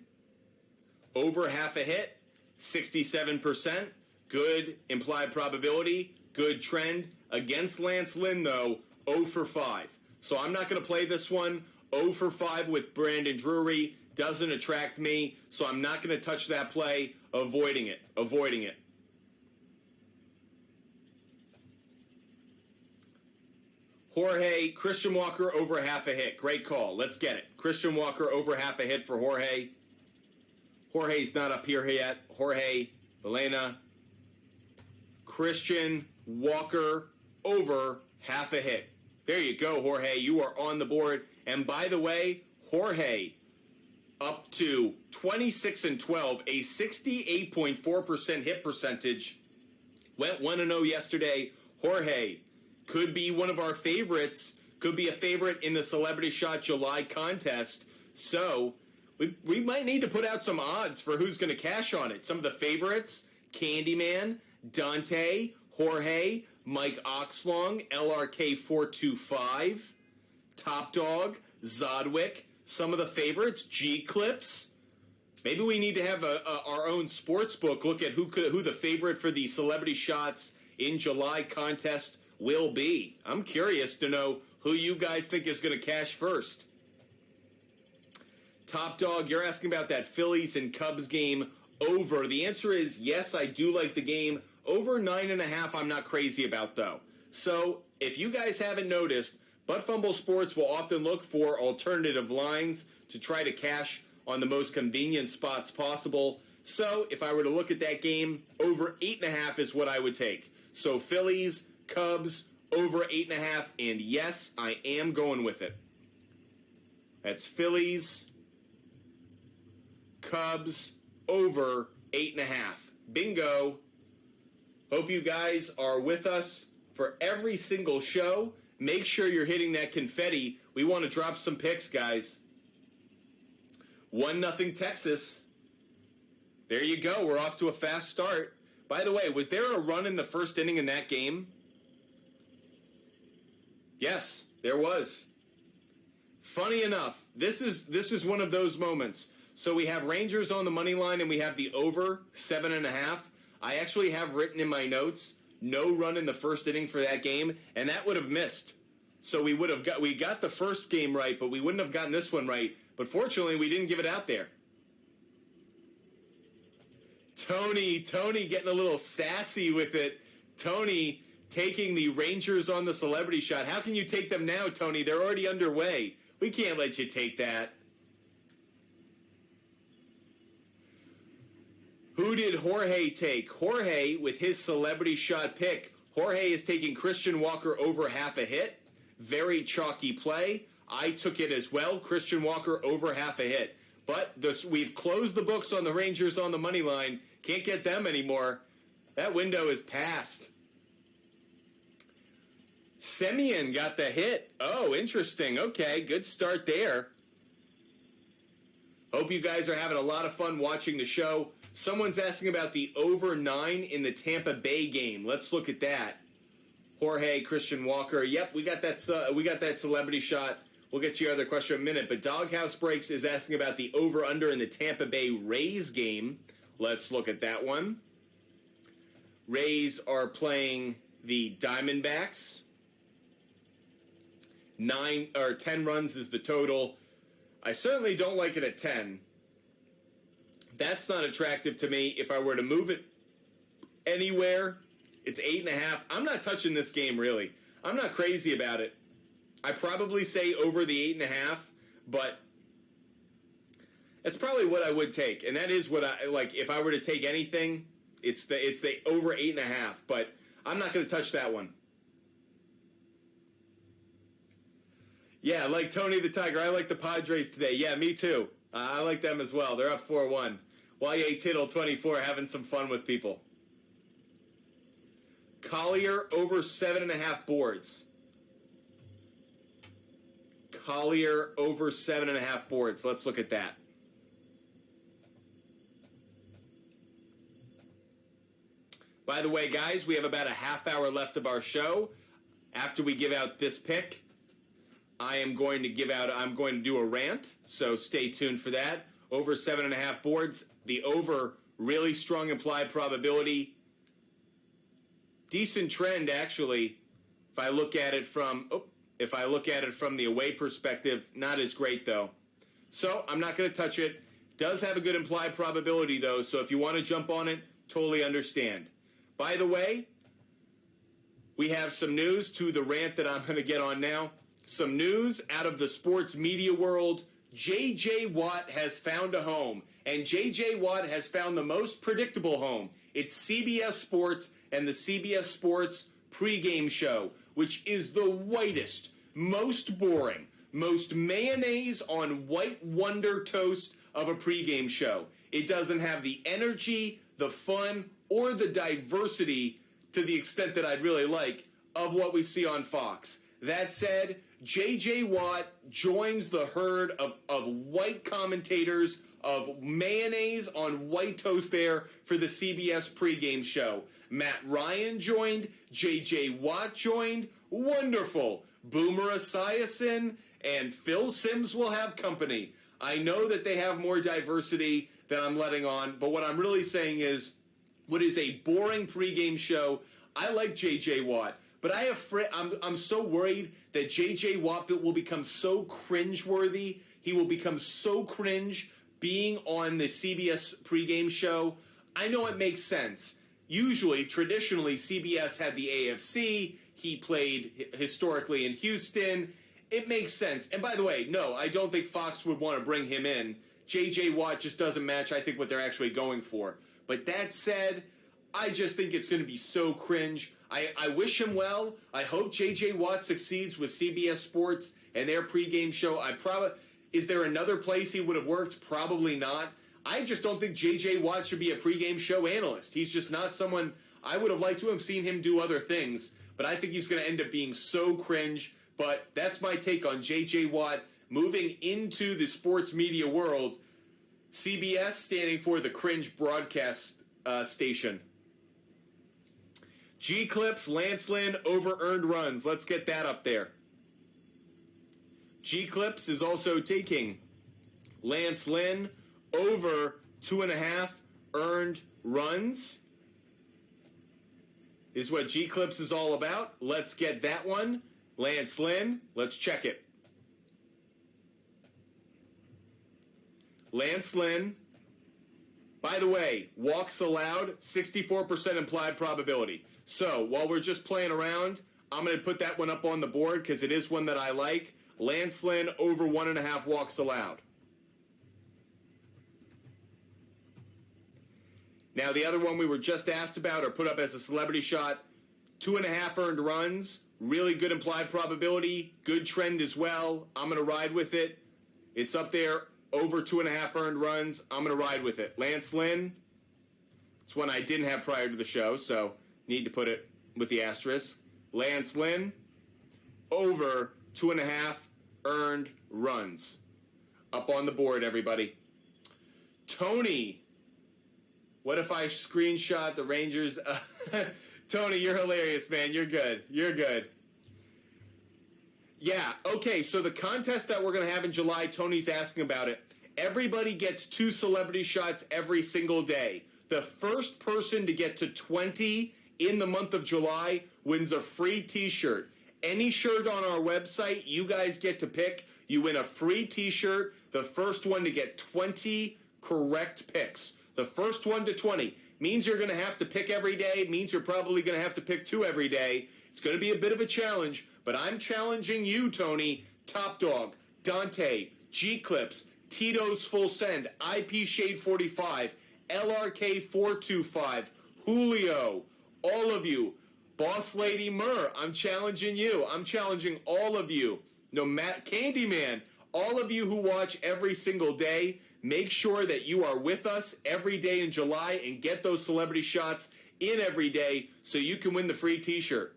over half a hit, 67%. Good implied probability, good trend. Against Lance Lynn, though, 0 for 5. So I'm not going to play this one. 0 for 5 with Brandon Drury doesn't attract me, so I'm not going to touch that play. Avoiding it. Jorge, Christian Walker over half a hit. Great call. Let's get it. Christian Walker over half a hit for Jorge. Jorge's not up here yet. Jorge, Valena, Christian Walker over half a hit. There you go, Jorge. You are on the board. And by the way, Jorge up to 26-12, a 68.4% hit percentage. Went 1-0 yesterday. Jorge could be one of our favorites, could be a favorite in the Celebrity Shot July contest. So we might need to put out some odds for who's going to cash on it. Some of the favorites, Candyman, Dante, Jorge, Mike Oxlong, LRK425, Top Dog, Zodwick. Some of the favorites, G-Clips. Maybe we need to have our own sports book look at who the favorite for the Celebrity Shots in July contest will be. I'm curious to know who you guys think is going to cash first. Top Dog, you're asking about that Phillies and Cubs game over. The answer is yes, I do like the game. Over 9.5, I'm not crazy about, though. So, if you guys haven't noticed, Butt Fumble Sports will often look for alternative lines to try to cash on the most convenient spots possible. So, if I were to look at that game, over 8.5 is what I would take. So, Phillies, Cubs, over 8.5, and yes, I am going with it. That's Phillies, Cubs, over 8.5. Bingo. Hope you guys are with us for every single show. Make sure you're hitting that confetti. We want to drop some picks, guys. 1-0 Texas. There you go. We're off to a fast start. By the way, was there a run in the first inning in that game? Yes, there was. Funny enough, this is one of those moments. So we have Rangers on the money line and we have the over 7.5. I actually have written in my notes no run in the first inning for that game, and that would have missed. So we got the first game right, but we wouldn't have gotten this one right. But fortunately, we didn't give it out there. Tony getting a little sassy with it. Tony taking the Rangers on the celebrity shot. How can you take them now, Tony? They're already underway. We can't let you take that. Who did Jorge take? Jorge, with his celebrity shot pick, Jorge is taking Christian Walker over half a hit. Very chalky play. I took it as well. Christian Walker over half a hit. But we've closed the books on the Rangers on the money line. Can't get them anymore. That window is past. Semyon got the hit. Oh, interesting. Okay, good start there. Hope you guys are having a lot of fun watching the show. Someone's asking about the over 9 in the Tampa Bay game. Let's look at that. Jorge, Christian Walker. Yep, we got that celebrity shot. We'll get to your other question in a minute. But Doghouse Breaks is asking about the over-under in the Tampa Bay Rays game. Let's look at that one. Rays are playing the Diamondbacks. 10 runs is the total. I certainly don't like it at 10. That's not attractive to me. If I were to move it anywhere, it's 8.5. I'm not touching this game, really. I'm not crazy about it. I probably say over the 8.5, but that's probably what I would take. And that is what I like. If I were to take anything, it's the over 8.5. But I'm not going to touch that one. Yeah, like Tony the Tiger. I like the Padres today. Yeah, me too. I like them as well. They're up 4-1. YA Tittle 24 having some fun with people. Collier over 7.5 boards. Collier over 7.5 boards. Let's look at that. By the way, guys, we have about a half hour left of our show. After we give out this pick, I'm going to do a rant, so stay tuned for that. Over 7.5 boards. The over, really strong implied probability. Decent trend, actually. If I look at it from the away perspective, not as great, though. So I'm not going to touch it. Does have a good implied probability, though, so if you want to jump on it, totally understand. By the way, we have some news to the rant that I'm going to get on now. Some news out of the sports media world. J.J. Watt has found a home, and J.J. Watt has found the most predictable home. It's CBS Sports and the CBS Sports pregame show, which is the whitest, most boring, most mayonnaise on white wonder toast of a pregame show. It doesn't have the energy, the fun, or the diversity to the extent that I'd really like of what we see on Fox. That said, J.J. Watt joins the herd of white commentators, of mayonnaise on white toast there for the CBS pregame show. Matt Ryan joined, J.J. Watt joined. Wonderful. Boomer Esiason and Phil Simms will have company. I know that they have more diversity than I'm letting on, but what I'm really saying is, what is a boring pregame show? I like J.J. Watt. But I'm so worried that J.J. Watt will become so cringeworthy. He will become so cringe being on the CBS pregame show. I know it makes sense. Usually, traditionally, CBS had the AFC. He played historically in Houston. It makes sense. And by the way, no, I don't think Fox would want to bring him in. J.J. Watt just doesn't match, I think, what they're actually going for. But that said, I just think it's going to be so cringe. I wish him well. I hope J.J. Watt succeeds with CBS Sports and their pregame show. Is there another place he would have worked? Probably not. I just don't think J.J. Watt should be a pregame show analyst. He's just not someone. I would have liked to have seen him do other things, but I think he's going to end up being so cringe. But that's my take on J.J. Watt moving into the sports media world. CBS standing for the cringe broadcast station. G-Clips, Lance Lynn, over earned runs. Let's get that up there. G-Clips is also taking Lance Lynn over 2.5 earned runs. Is what G-Clips is all about. Let's get that one. Lance Lynn, let's check it. Lance Lynn By the way, walks allowed, 64% implied probability. So while we're just playing around, I'm going to put that one up on the board because it is one that I like. Lance Lynn over 1.5 walks allowed. Now, the other one we were just asked about or put up as a celebrity shot, 2.5 earned runs, really good implied probability, good trend as well. I'm going to ride with it. It's up there, over 2.5 earned runs. I'm going to ride with it. Lance Lynn, it's one I didn't have prior to the show, so need to put it with the asterisk. Lance Lynn, over 2.5 earned runs. Up on the board, everybody. Tony, what if I screenshot the Rangers? Tony, you're hilarious, man. You're good. You're good. Yeah, okay, so the contest that we're going to have in July, Tony's asking about it. Everybody gets 2 celebrity shots every single day. The first person to get to 20 in the month of July wins a free t-shirt. Any shirt on our website, you guys get to pick. You win a free t-shirt. The first one to get 20 correct picks. The first one to 20 means you're going to have to pick every day. It means you're probably going to have to pick 2 every day. It's going to be a bit of a challenge, but I'm challenging you, Tony, Top Dog, Dante, G-Clips, Tito's Full Send, IP Shade 45, LRK 425, Julio, all of you, Boss Lady Murr, I'm challenging you. I'm challenging all of you. No matter, Candyman, all of you who watch every single day, make sure that you are with us every day in July and get those celebrity shots in every day so you can win the free t-shirt.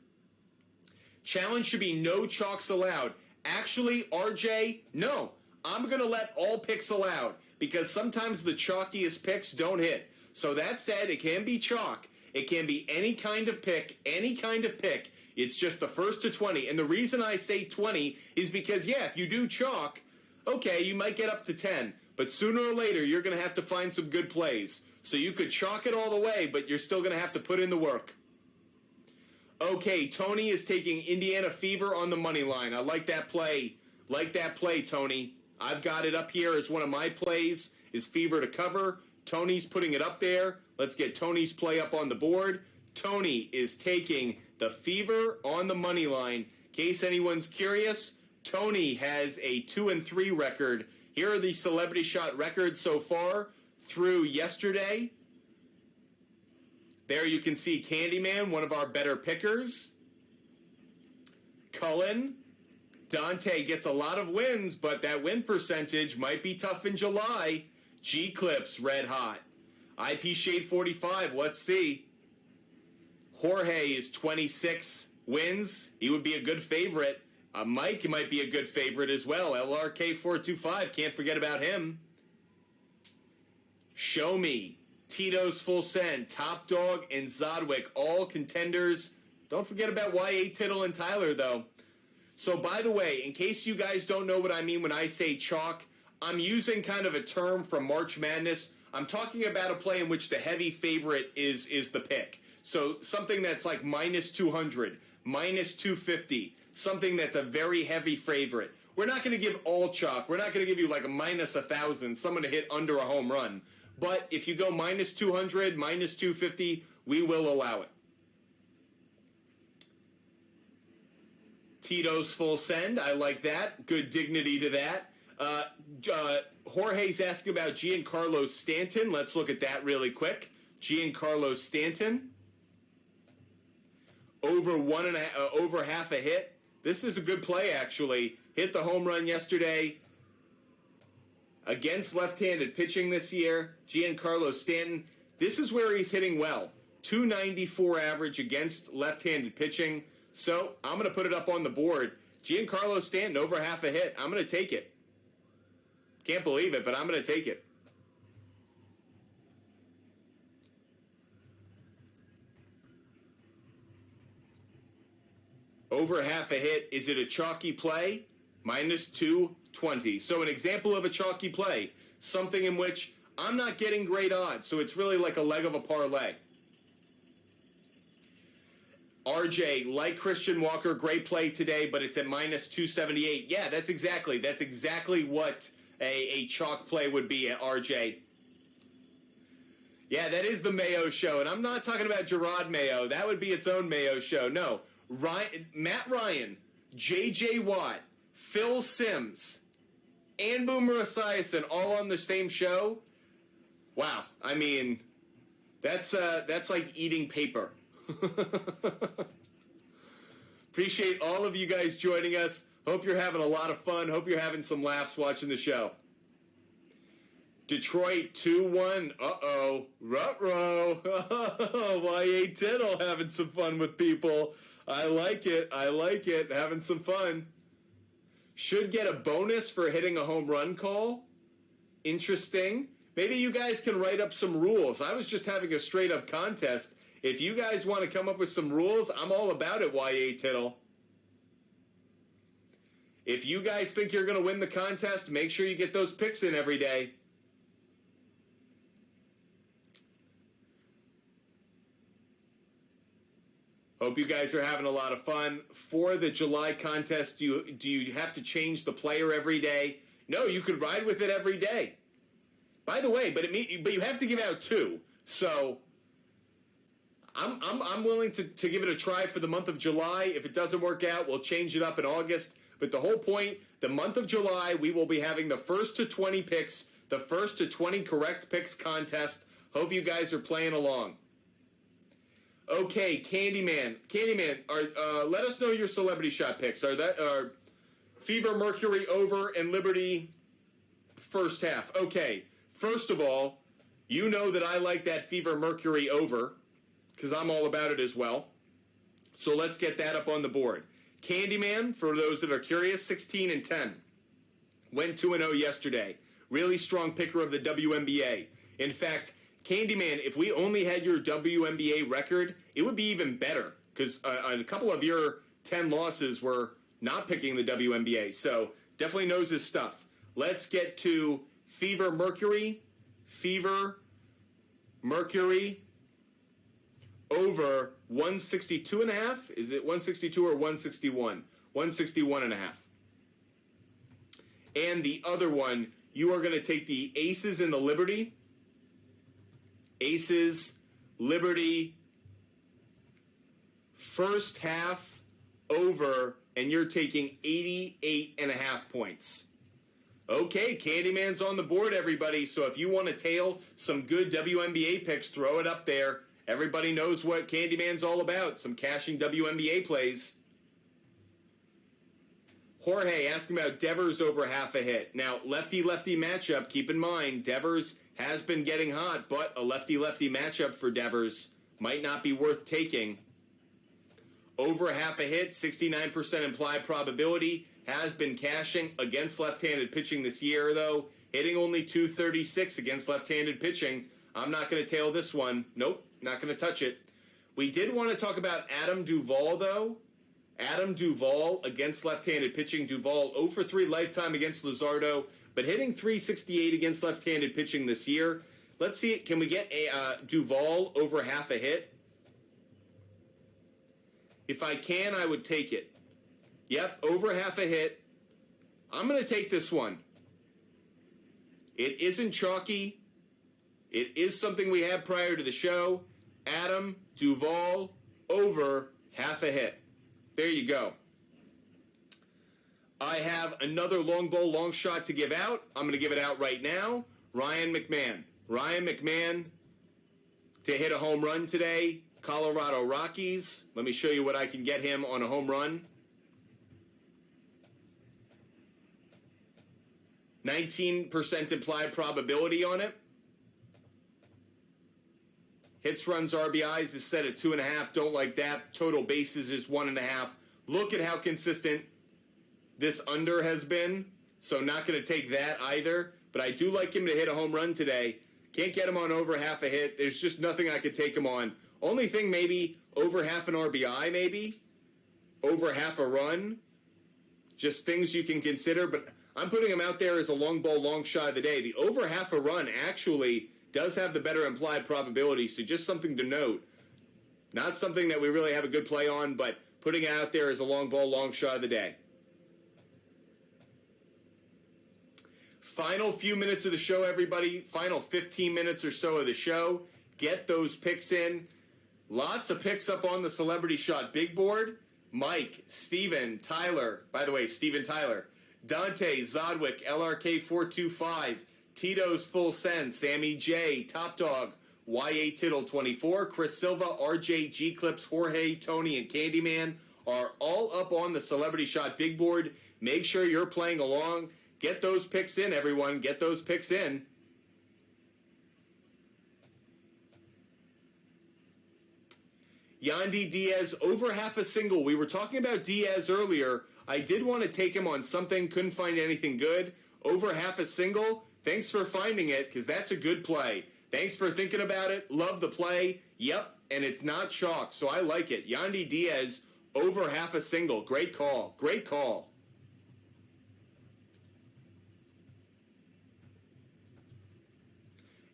Challenge should be no chalks allowed. Actually, RJ, no. I'm going to let all picks allowed because sometimes the chalkiest picks don't hit. So that said, it can be chalk. It can be any kind of pick, any kind of pick. It's just the first to 20. And the reason I say 20 is because, yeah, if you do chalk, okay, you might get up to 10. But sooner or later, you're going to have to find some good plays. So you could chalk it all the way, but you're still going to have to put in the work. Okay, Tony is taking Indiana Fever on the money line. I like that play. Like that play, Tony. I've got it up here as one of my plays, is Fever to cover. Tony's putting it up there. Let's get Tony's play up on the board. Tony is taking the Fever on the money line. In case anyone's curious, Tony has a 2-3 record. Here are the celebrity shot records so far through yesterday. There you can see Candyman, one of our better pickers. Cullen. Dante gets a lot of wins, but that win percentage might be tough in July. G-Clips, red hot. IP Shade 45, let's see. Jorge is 26 wins. He would be a good favorite. Mike might be a good favorite as well. LRK 425, can't forget about him. Show Me, Tito's Full Send, Top Dog, and Zodwick, all contenders. Don't forget about YA Tittle and Tyler, though. So, by the way, in case you guys don't know what I mean when I say chalk, I'm using kind of a term from March Madness. I'm talking about a play in which the heavy favorite is the pick. So, something that's like minus 200, minus 250, something that's a very heavy favorite. We're not going to give all chalk. We're not going to give you like a minus 1,000, someone to hit under a home run. But if you go minus 200, minus 250, we will allow it. Tito's Full Send, I like that. Good dignity to that. Jorge's asking about Giancarlo Stanton. Let's look at that really quick. Giancarlo Stanton. Over half a hit. This is a good play, actually. Hit the home run yesterday against left-handed pitching this year. Giancarlo Stanton. This is where he's hitting well. 294 average against left-handed pitching. So I'm going to put it up on the board. Giancarlo Stanton, over half a hit. I'm going to take it. Can't believe it, but I'm going to take it. Over half a hit. Is it a chalky play? Minus 220. So an example of a chalky play. Something in which I'm not getting great odds, so it's really like a leg of a parlay. RJ, like Christian Walker, great play today, but it's at minus 278. Yeah, that's exactly what a chalk play would be at RJ. Yeah, that is the Mayo show. And I'm not talking about Gerard Mayo. That would be its own Mayo show. No. Matt Ryan, J.J. Watt, Phil Simms, and Boomer Esiason all on the same show. Wow. I mean, that's like eating paper. Appreciate all of you guys joining us. Hope you're having a lot of fun. Hope you're having some laughs watching the show. Detroit 2-1. Uh-oh. Ruh-roh. YA Tittle having some fun with people. I like it. Having some fun. Should get a bonus for hitting a home run call. Interesting. Maybe you guys can write up some rules. I was just having a straight-up contest. If you guys want to come up with some rules, I'm all about it, YA Tittle. If you guys think you're going to win the contest, make sure you get those picks in every day. Hope you guys are having a lot of fun. For the July contest, do you have to change the player every day? No, you could ride with it every day. By the way, but you have to give out 2. So I'm willing to give it a try for the month of July. If it doesn't work out, we'll change it up in August. But the whole point, the month of July, we will be having the first to 20 picks, the first to 20 correct picks contest. Hope you guys are playing along. Okay, Candyman, let us know your celebrity shot picks. Are Fever, Mercury over, and Liberty first half? Okay, first of all, you know that I like that Fever, Mercury over because I'm all about it as well. So let's get that up on the board. Candyman, for those that are curious, 16-10. Went 2-0 yesterday. Really strong picker of the WNBA. In fact, Candyman, if we only had your WNBA record, it would be even better because a couple of your 10 losses were not picking the WNBA. So definitely knows his stuff. Let's get to Fever Mercury. Fever Mercury over 162.5. Is it 162 or 161? 161.5. And the other one, you are going to take the Aces and the Liberty. Aces, Liberty, first half over, and you're taking 88.5 points. Okay, Candyman's on the board, everybody. So if you want to tail some good WNBA picks, throw it up there. Everybody knows what Candyman's all about, some cashing WNBA plays. Jorge asking about Devers over half a hit. Now, lefty-lefty matchup, keep in mind, Devers has been getting hot, but a lefty-lefty matchup for Devers might not be worth taking. Over half a hit, 69% implied probability, has been cashing against left-handed pitching this year, though. Hitting only .236 against left-handed pitching. I'm not going to tail this one. Nope, not going to touch it. We did want to talk about Adam Duvall, though. Adam Duvall against left-handed pitching. Duvall 0 for 3 lifetime against Luzardo, but hitting .368 against left-handed pitching this year. Let's see, can we get a Duvall over half a hit? If I can, I would take it. Yep, over half a hit. I'm going to take this one. It isn't chalky. It is something we had prior to the show. Adam Duvall over half a hit. There you go. I have another long ball, long shot to give out. I'm going to give it out right now. Ryan McMahon. Ryan McMahon to hit a home run today. Colorado Rockies. Let me show you what I can get him on a home run. 19% implied probability on it. Hits, runs, RBIs is set at 2.5. Don't like that. Total bases is 1.5. Look at how consistent this under has been. So not going to take that either. But I do like him to hit a home run today. Can't get him on over half a hit. There's just nothing I could take him on. Only thing maybe over half an RBI maybe. Over half a run. Just things you can consider. But I'm putting him out there as a long ball, long shot of the day. The over half a run actually does have the better implied probability, so just something to note. Not something that we really have a good play on, but putting it out there as a long ball, long shot of the day. Final few minutes of the show, everybody. Final 15 minutes or so of the show. Get those picks in. Lots of picks up on the Celebrity Shot big board. Mike, Steven, Tyler. By the way, Steven Tyler. Dante, Zodwick, LRK425. Tito's Full Send. Sammy J. Top Dog. YA Tittle 24. Chris Silva, RJ, G Clips, Jorge, Tony, and Candyman are all up on the Celebrity Shot big board. Make sure you're playing along. Get those picks in, everyone. Get those picks in. Yandy Diaz, over half a single. We were talking about Diaz earlier. I did want to take him on something. Couldn't find anything good. Over half a single. Thanks for finding it, because that's a good play. Thanks for thinking about it. Love the play. Yep, and it's not chalk, so I like it. Yandy Diaz, over half a single. Great call. Great call.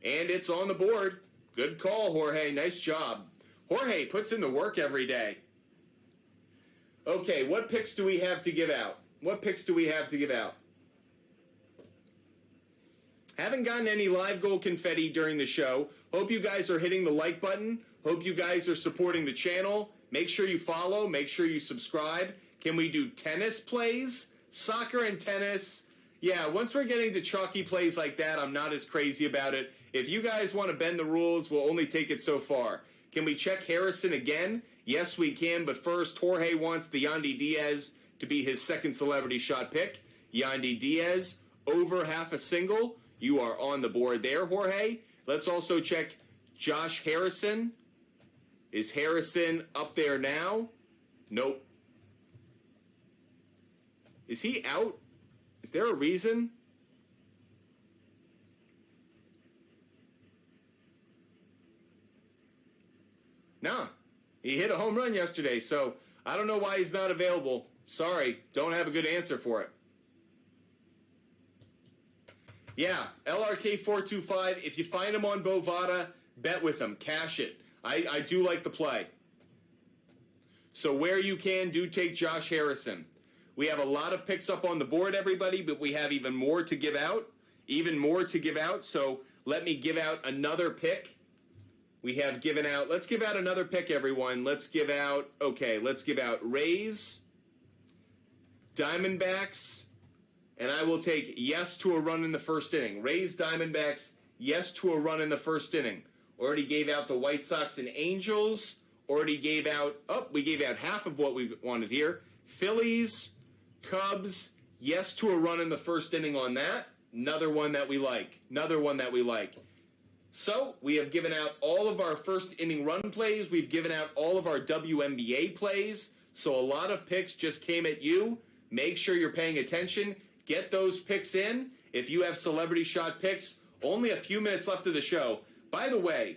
And it's on the board. Good call, Jorge. Nice job. Jorge puts in the work every day. Okay, what picks do we have to give out? What picks do we have to give out? Haven't gotten any live goal confetti during the show. Hope you guys are hitting the like button. Hope you guys are supporting the channel. Make sure you follow. Make sure you subscribe. Can we do tennis plays? Soccer and tennis? Yeah, once we're getting to chalky plays like that, I'm not as crazy about it. If you guys want to bend the rules, we'll only take it so far. Can we check Harrison again? Yes, we can, but first, Jorge wants the Yandy Diaz to be his second Celebrity Shot pick. Yandy Diaz, over half a single. You are on the board there, Jorge. Let's also check Josh Harrison. Is Harrison up there now? Nope. Is he out? Is there a reason? Nah. He hit a home run yesterday, so I don't know why he's not available. Sorry, don't have a good answer for it. Yeah, LRK425, if you find him on Bovada, bet with him. Cash it. I do like the play. So where you can, do take Josh Harrison. We have a lot of picks up on the board, everybody, but we have even more to give out. Even more to give out, so let me give out another pick. We have given out, let's give out another pick, everyone. Let's give out Rays, Diamondbacks, and I will take yes to a run in the first inning. Rays, Diamondbacks, yes to a run in the first inning. Already gave out the White Sox and Angels. Already gave out, we gave out half of what we wanted here. Phillies, Cubs, yes to a run in the first inning on that. Another one that we like. Another one that we like. So, we have given out all of our first inning run plays. We've given out all of our WNBA plays. So, a lot of picks just came at you. Make sure you're paying attention. Get those picks in. If you have Celebrity Shot picks, only a few minutes left of the show. By the way,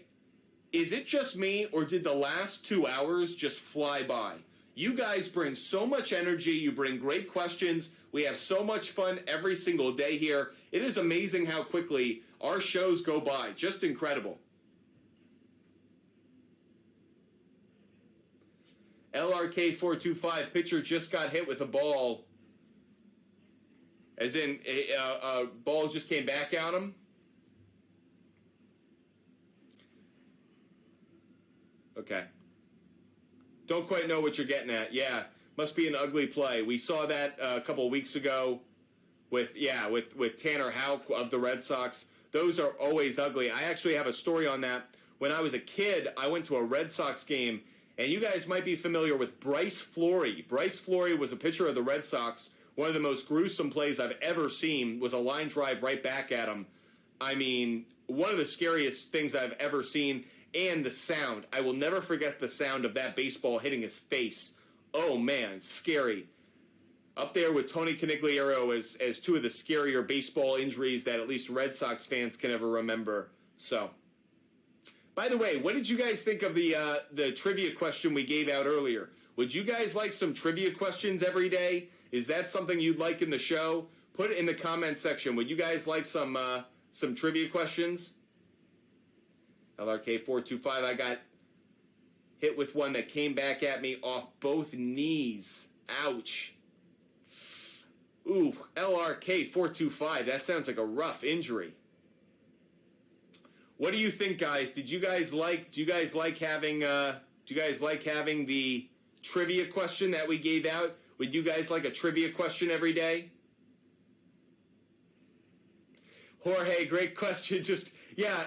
is it just me or did the last 2 hours just fly by? You guys bring so much energy. You bring great questions. We have so much fun every single day here. It is amazing how quickly our shows go by. Just incredible. LRK425, pitcher just got hit with a ball. As in, a ball just came back at him. Okay. Don't quite know what you're getting at. Yeah, must be an ugly play. We saw that a couple of weeks ago with Tanner Houck of the Red Sox. Those are always ugly. I actually have a story on that. When I was a kid, I went to a Red Sox game, and you guys might be familiar with Bryce Flory. Bryce Flory was a pitcher of the Red Sox. One of the most gruesome plays I've ever seen was a line drive right back at him. I mean, one of the scariest things I've ever seen. And the sound. I will never forget the sound of that baseball hitting his face. Oh, man, scary. Up there with Tony Conigliaro as two of the scarier baseball injuries that at least Red Sox fans can ever remember. So, by the way, what did you guys think of the trivia question we gave out earlier? Would you guys like some trivia questions every day? Is that something you'd like in the show? Put it in the comment section. Would you guys like some trivia questions? LRK425, I got hit with one that came back at me off both knees. Ouch. Ooh, LRK425, that sounds like a rough injury. What do you think, guys? Do you guys like having the trivia question that we gave out? Would you guys like a trivia question every day? Jorge, great question.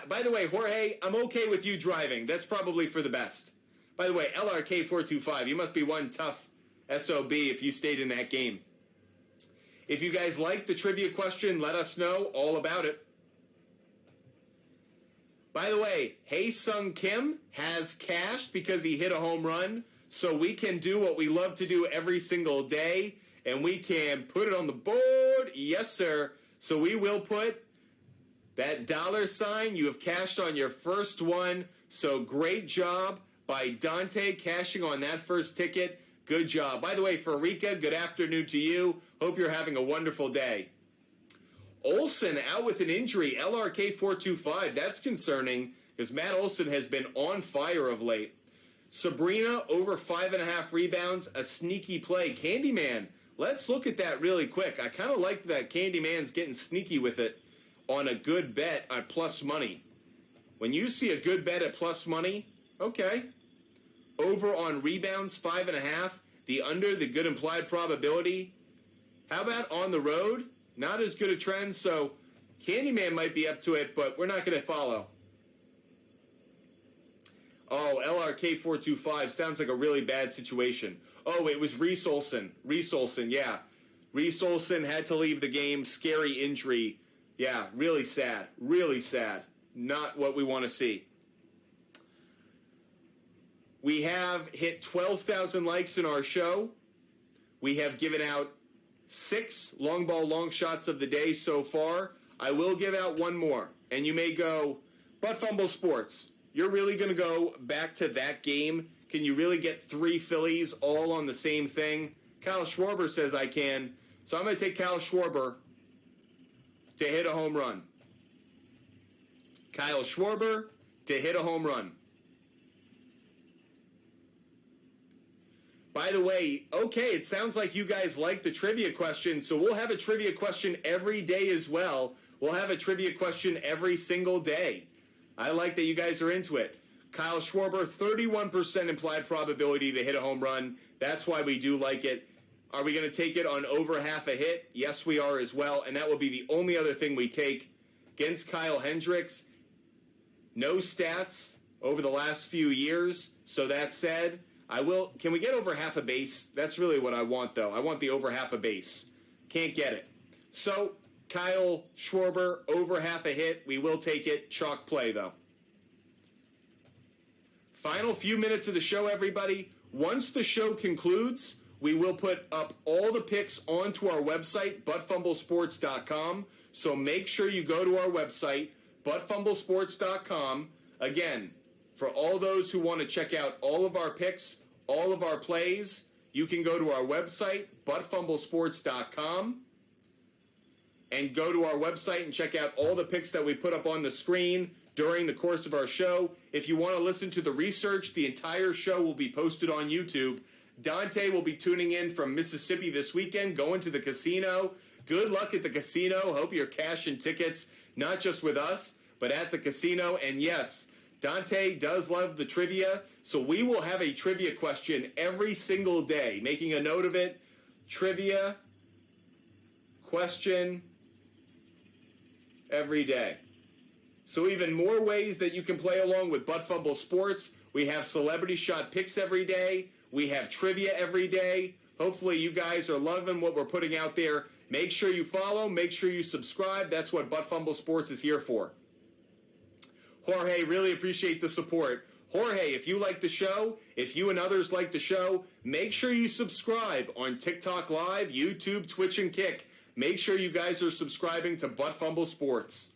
By the way, Jorge, I'm okay with you driving. That's probably for the best. By the way, LRK425, you must be one tough SOB if you stayed in that game. If you guys like the trivia question, let us know all about it. By the way, Hae-Sung Kim has cashed because he hit a home run, so we can do what we love to do every single day, and we can put it on the board. Yes, sir. So we will put that $. You have cashed on your first one, so great job by Dante cashing on that first ticket. Good job. By the way, for Rika, good afternoon to you. Hope you're having a wonderful day. Olsen out with an injury, LRK425. That's concerning because Matt Olsen has been on fire of late. Sabrina over 5.5 rebounds, a sneaky play. Candyman, let's look at that really quick. I kind of like that Candyman's getting sneaky with it on a good bet at plus money. When you see a good bet at plus money, okay. Over on rebounds, 5.5. The under, the good implied probability. How about on the road? Not as good a trend, so Candyman might be up to it, but we're not going to follow. Oh, LRK425 sounds like a really bad situation. Oh, it was Reese Olson. Yeah. Reese Olson had to leave the game. Scary injury. Yeah, really sad. Really sad. Not what we want to see. We have hit 12,000 likes in our show. We have given out 6 long ball long shots of the day so far. I will give out one more. And you may go, but Fumble Sports, you're really going to go back to that game? Can you really get 3 Phillies all on the same thing? Kyle Schwarber says I can. So I'm going to take Kyle Schwarber to hit a home run. Kyle Schwarber to hit a home run. By the way, okay, it sounds like you guys like the trivia question, so we'll have a trivia question every day as well. We'll have a trivia question every single day. I like that you guys are into it. Kyle Schwarber, 31% implied probability to hit a home run. That's why we do like it. Are we going to take it on over half a hit? Yes, we are as well, and that will be the only other thing we take. Against Kyle Hendricks, no stats over the last few years, so that said, can we get over half a base? That's really what I want, though. I want the over half a base. Can't get it. So, Kyle Schwarber, over half a hit. We will take it. Chalk play, though. Final few minutes of the show, everybody. Once the show concludes, we will put up all the picks onto our website, buttfumblesports.com. So make sure you go to our website, buttfumblesports.com. Again, for all those who want to check out all of our picks, all of our plays, you can go to our website, buttfumblesports.com, and go to our website and check out all the picks that we put up on the screen during the course of our show. If you want to listen to the research, the entire show will be posted on YouTube. Dante will be tuning in from Mississippi this weekend, going to the casino. Good luck at the casino. Hope you're cashing tickets, not just with us, but at the casino. And yes, Dante does love the trivia, so we will have a trivia question every single day. Making a note of it, trivia question every day. So even more ways that you can play along with Butt Fumble Sports. We have celebrity shot picks every day. We have trivia every day. Hopefully you guys are loving what we're putting out there. Make sure you follow. Make sure you subscribe. That's what Butt Fumble Sports is here for. Jorge, really appreciate the support. Jorge, if you like the show, if you and others like the show, make sure you subscribe on TikTok Live, YouTube, Twitch, and Kick. Make sure you guys are subscribing to Butt Fumble Sports.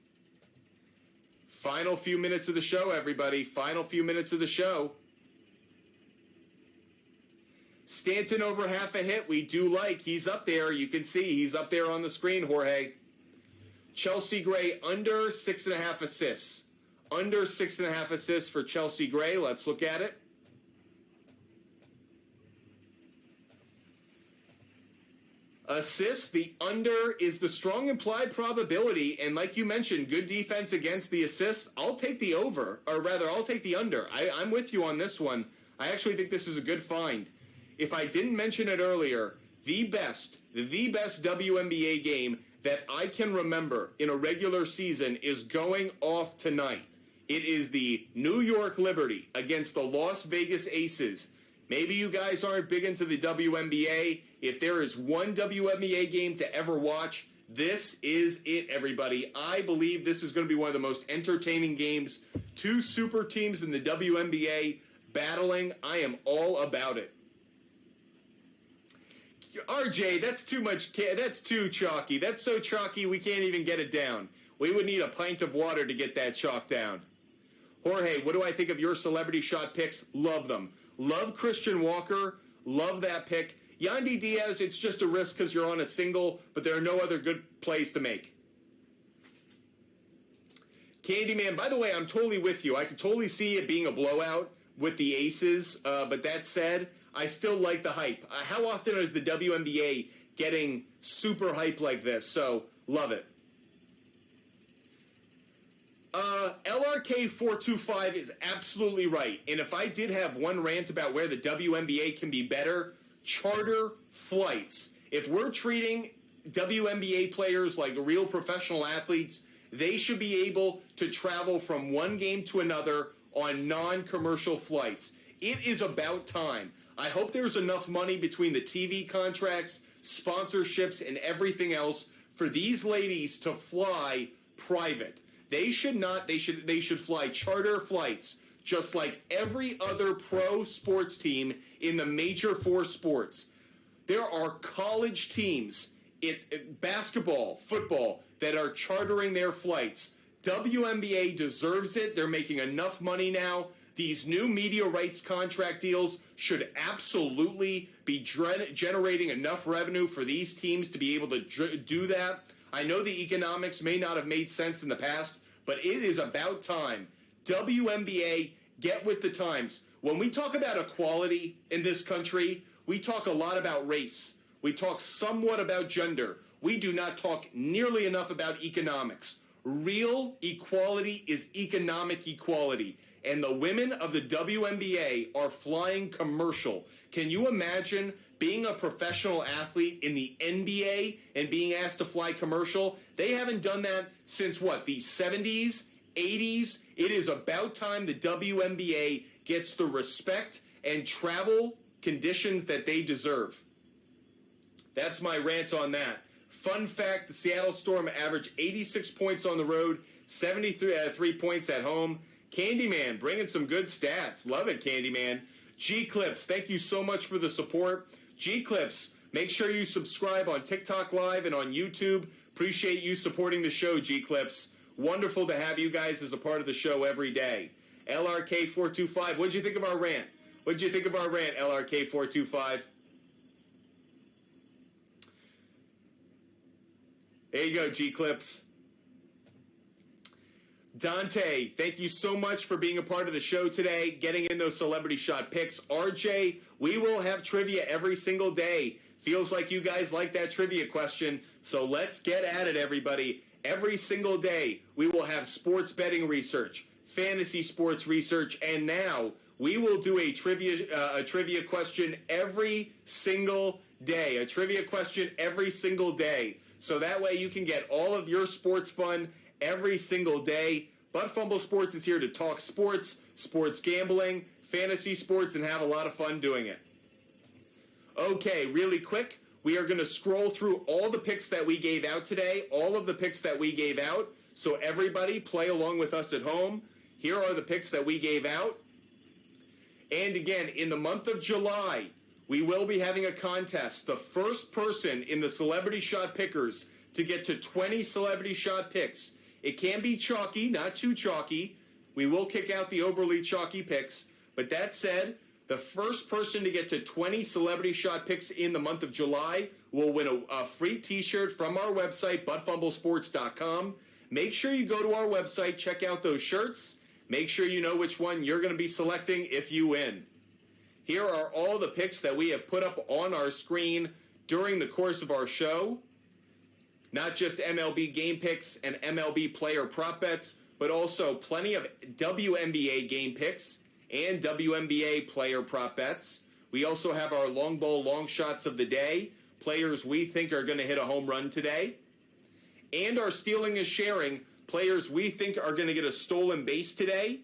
Final few minutes of the show, everybody. Final few minutes of the show. Stanton over half a hit. We do like. He's up there. You can see he's up there on the screen, Jorge. Chelsea Gray under 6.5 assists. Under 6.5 assists for Chelsea Gray. Let's look at it. Assists, the under is the strong implied probability, and like you mentioned, good defense against the assists. I'll take the over, or rather, I'll take the under. I'm with you on this one. I actually think this is a good find. If I didn't mention it earlier, the best WNBA game that I can remember in a regular season is going off tonight. It is the New York Liberty against the Las Vegas Aces. Maybe you guys aren't big into the WNBA. If there is one WNBA game to ever watch, this is it, everybody. I believe this is going to be one of the most entertaining games. Two super teams in the WNBA battling. I am all about it. RJ, that's too much. That's too chalky. That's so chalky we can't even get it down. We would need a pint of water to get that chalk down. Jorge, what do I think of your celebrity shot picks? Love them. Love Christian Walker. Love that pick. Yandy Diaz, it's just a risk because you're on a single, but there are no other good plays to make. Candyman, by the way, I'm totally with you. I could totally see it being a blowout with the Aces, but that said, I still like the hype. How often is the WNBA getting super hype like this? So, love it. LRK425 is absolutely right. And if I did have one rant about where the WNBA can be better, charter flights. If we're treating WNBA players like real professional athletes, they should be able to travel from one game to another on non-commercial flights. It is about time. I hope there's enough money between the TV contracts, sponsorships, and everything else for these ladies to fly private. They should not. They should fly charter flights, just like every other pro sports team in the major four sports. There are college teams in basketball, football, that are chartering their flights. WNBA deserves it. They're making enough money now. These new media rights contract deals should absolutely be generating enough revenue for these teams to be able to do that. I know the economics may not have made sense in the past, but it is about time. WNBA, get with the times. When we talk about equality in this country, we talk a lot about race. We talk somewhat about gender. We do not talk nearly enough about economics. Real equality is economic equality. And the women of the WNBA are flying commercial. Can you imagine being a professional athlete in the NBA and being asked to fly commercial? They haven't done that since what, the 70s, 80s? It is about time the WNBA gets the respect and travel conditions that they deserve. That's my rant on that. Fun fact, the Seattle Storm averaged 86 points on the road, 73 points at home. Candyman, bringing some good stats. Love it, Candyman. G-Clips, thank you so much for the support. G-Clips, make sure you subscribe on TikTok Live and on YouTube. Appreciate you supporting the show, G-Clips. Wonderful to have you guys as a part of the show every day. LRK425, what'd you think of our rant? What'd you think of our rant, LRK425? There you go, G-Clips. Dante, thank you so much for being a part of the show today, getting in those celebrity shot picks. RJ, we will have trivia every single day. Feels like you guys like that trivia question, so let's get at it, everybody. Every single day, we will have sports betting research, fantasy sports research, and now we will do a trivia question every single day. A trivia question every single day. So that way you can get all of your sports fun every single day. But Fumble Sports is here to talk sports, sports gambling, fantasy sports, and have a lot of fun doing it. Okay, really quick, we are going to scroll through all the picks that we gave out today, all of the picks that we gave out. So everybody play along with us at home. Here are the picks that we gave out. And again, in the month of July, we will be having a contest. The first person in the Celebrity Shot Pickers to get to 20 Celebrity Shot picks. It can be chalky, not too chalky. We will kick out the overly chalky picks. But that said, the first person to get to 20 Celebrity Shot picks in the month of July will win a free t-shirt from our website, buttfumblesports.com. Make sure you go to our website, check out those shirts. Make sure you know which one you're going to be selecting if you win. Here are all the picks that we have put up on our screen. during the course of our show. Not just MLB game picks and MLB player prop bets, but also plenty of WNBA game picks and WNBA player prop bets. We also have our long ball long shots of the day, players we think are going to hit a home run today. And our stealing is sharing, players we think are going to get a stolen base today.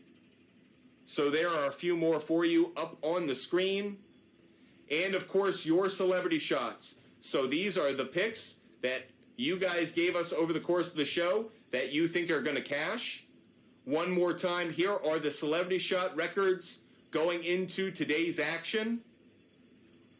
So there are a few more for you up on the screen. And of course, your celebrity shots. So these are the picks that you guys gave us over the course of the show that you think are going to cash. One more time, here are the celebrity shot records going into today's action.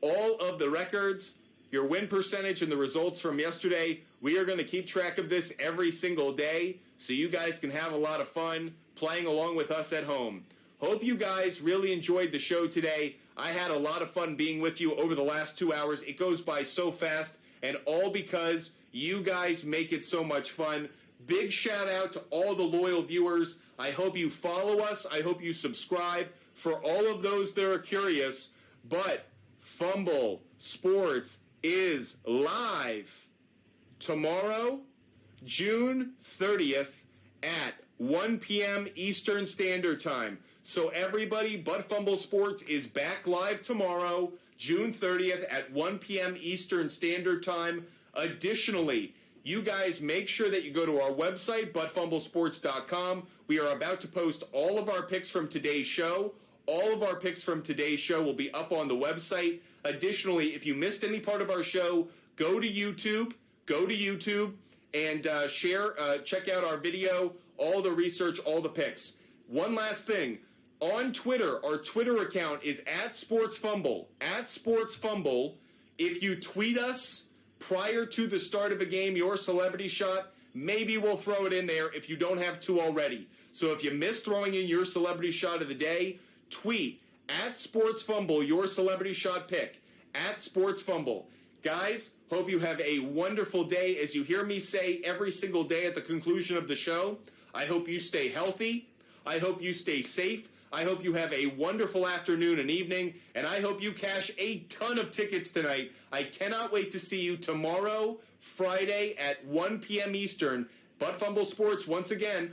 All of the records, your win percentage, and the results from yesterday. We are going to keep track of this every single day so you guys can have a lot of fun playing along with us at home. Hope you guys really enjoyed the show today. I had a lot of fun being with you over the last 2 hours. It goes by so fast, and all because you guys make it so much fun. Big shout out to all the loyal viewers. I hope you follow us. I hope you subscribe. For all of those that are curious, but Fumble Sports is live tomorrow, June 30th at 1 p.m. Eastern Standard Time. So everybody but Fumble Sports is back live tomorrow, June 30th at 1 p.m. Eastern Standard Time. Additionally, you guys make sure that you go to our website, butfumblesports.com. We are about to post all of our picks from today's show. All of our picks from today's show will be up on the website. Additionally, if you missed any part of our show, go to YouTube and check out our video, all the research, all the picks. One last thing. On Twitter, our Twitter account is @SportsFumble. @SportsFumble. If you tweet us prior to the start of a game, your celebrity shot, maybe we'll throw it in there if you don't have to already. So if you miss throwing in your celebrity shot of the day, tweet @SportsFumble your celebrity shot pick. @SportsFumble. Guys, hope you have a wonderful day. As you hear me say every single day at the conclusion of the show, I hope you stay healthy. I hope you stay safe. I hope you have a wonderful afternoon and evening, and I hope you cash a ton of tickets tonight. I cannot wait to see you tomorrow, Friday at 1 p.m. Eastern. But Fumble Sports, once again,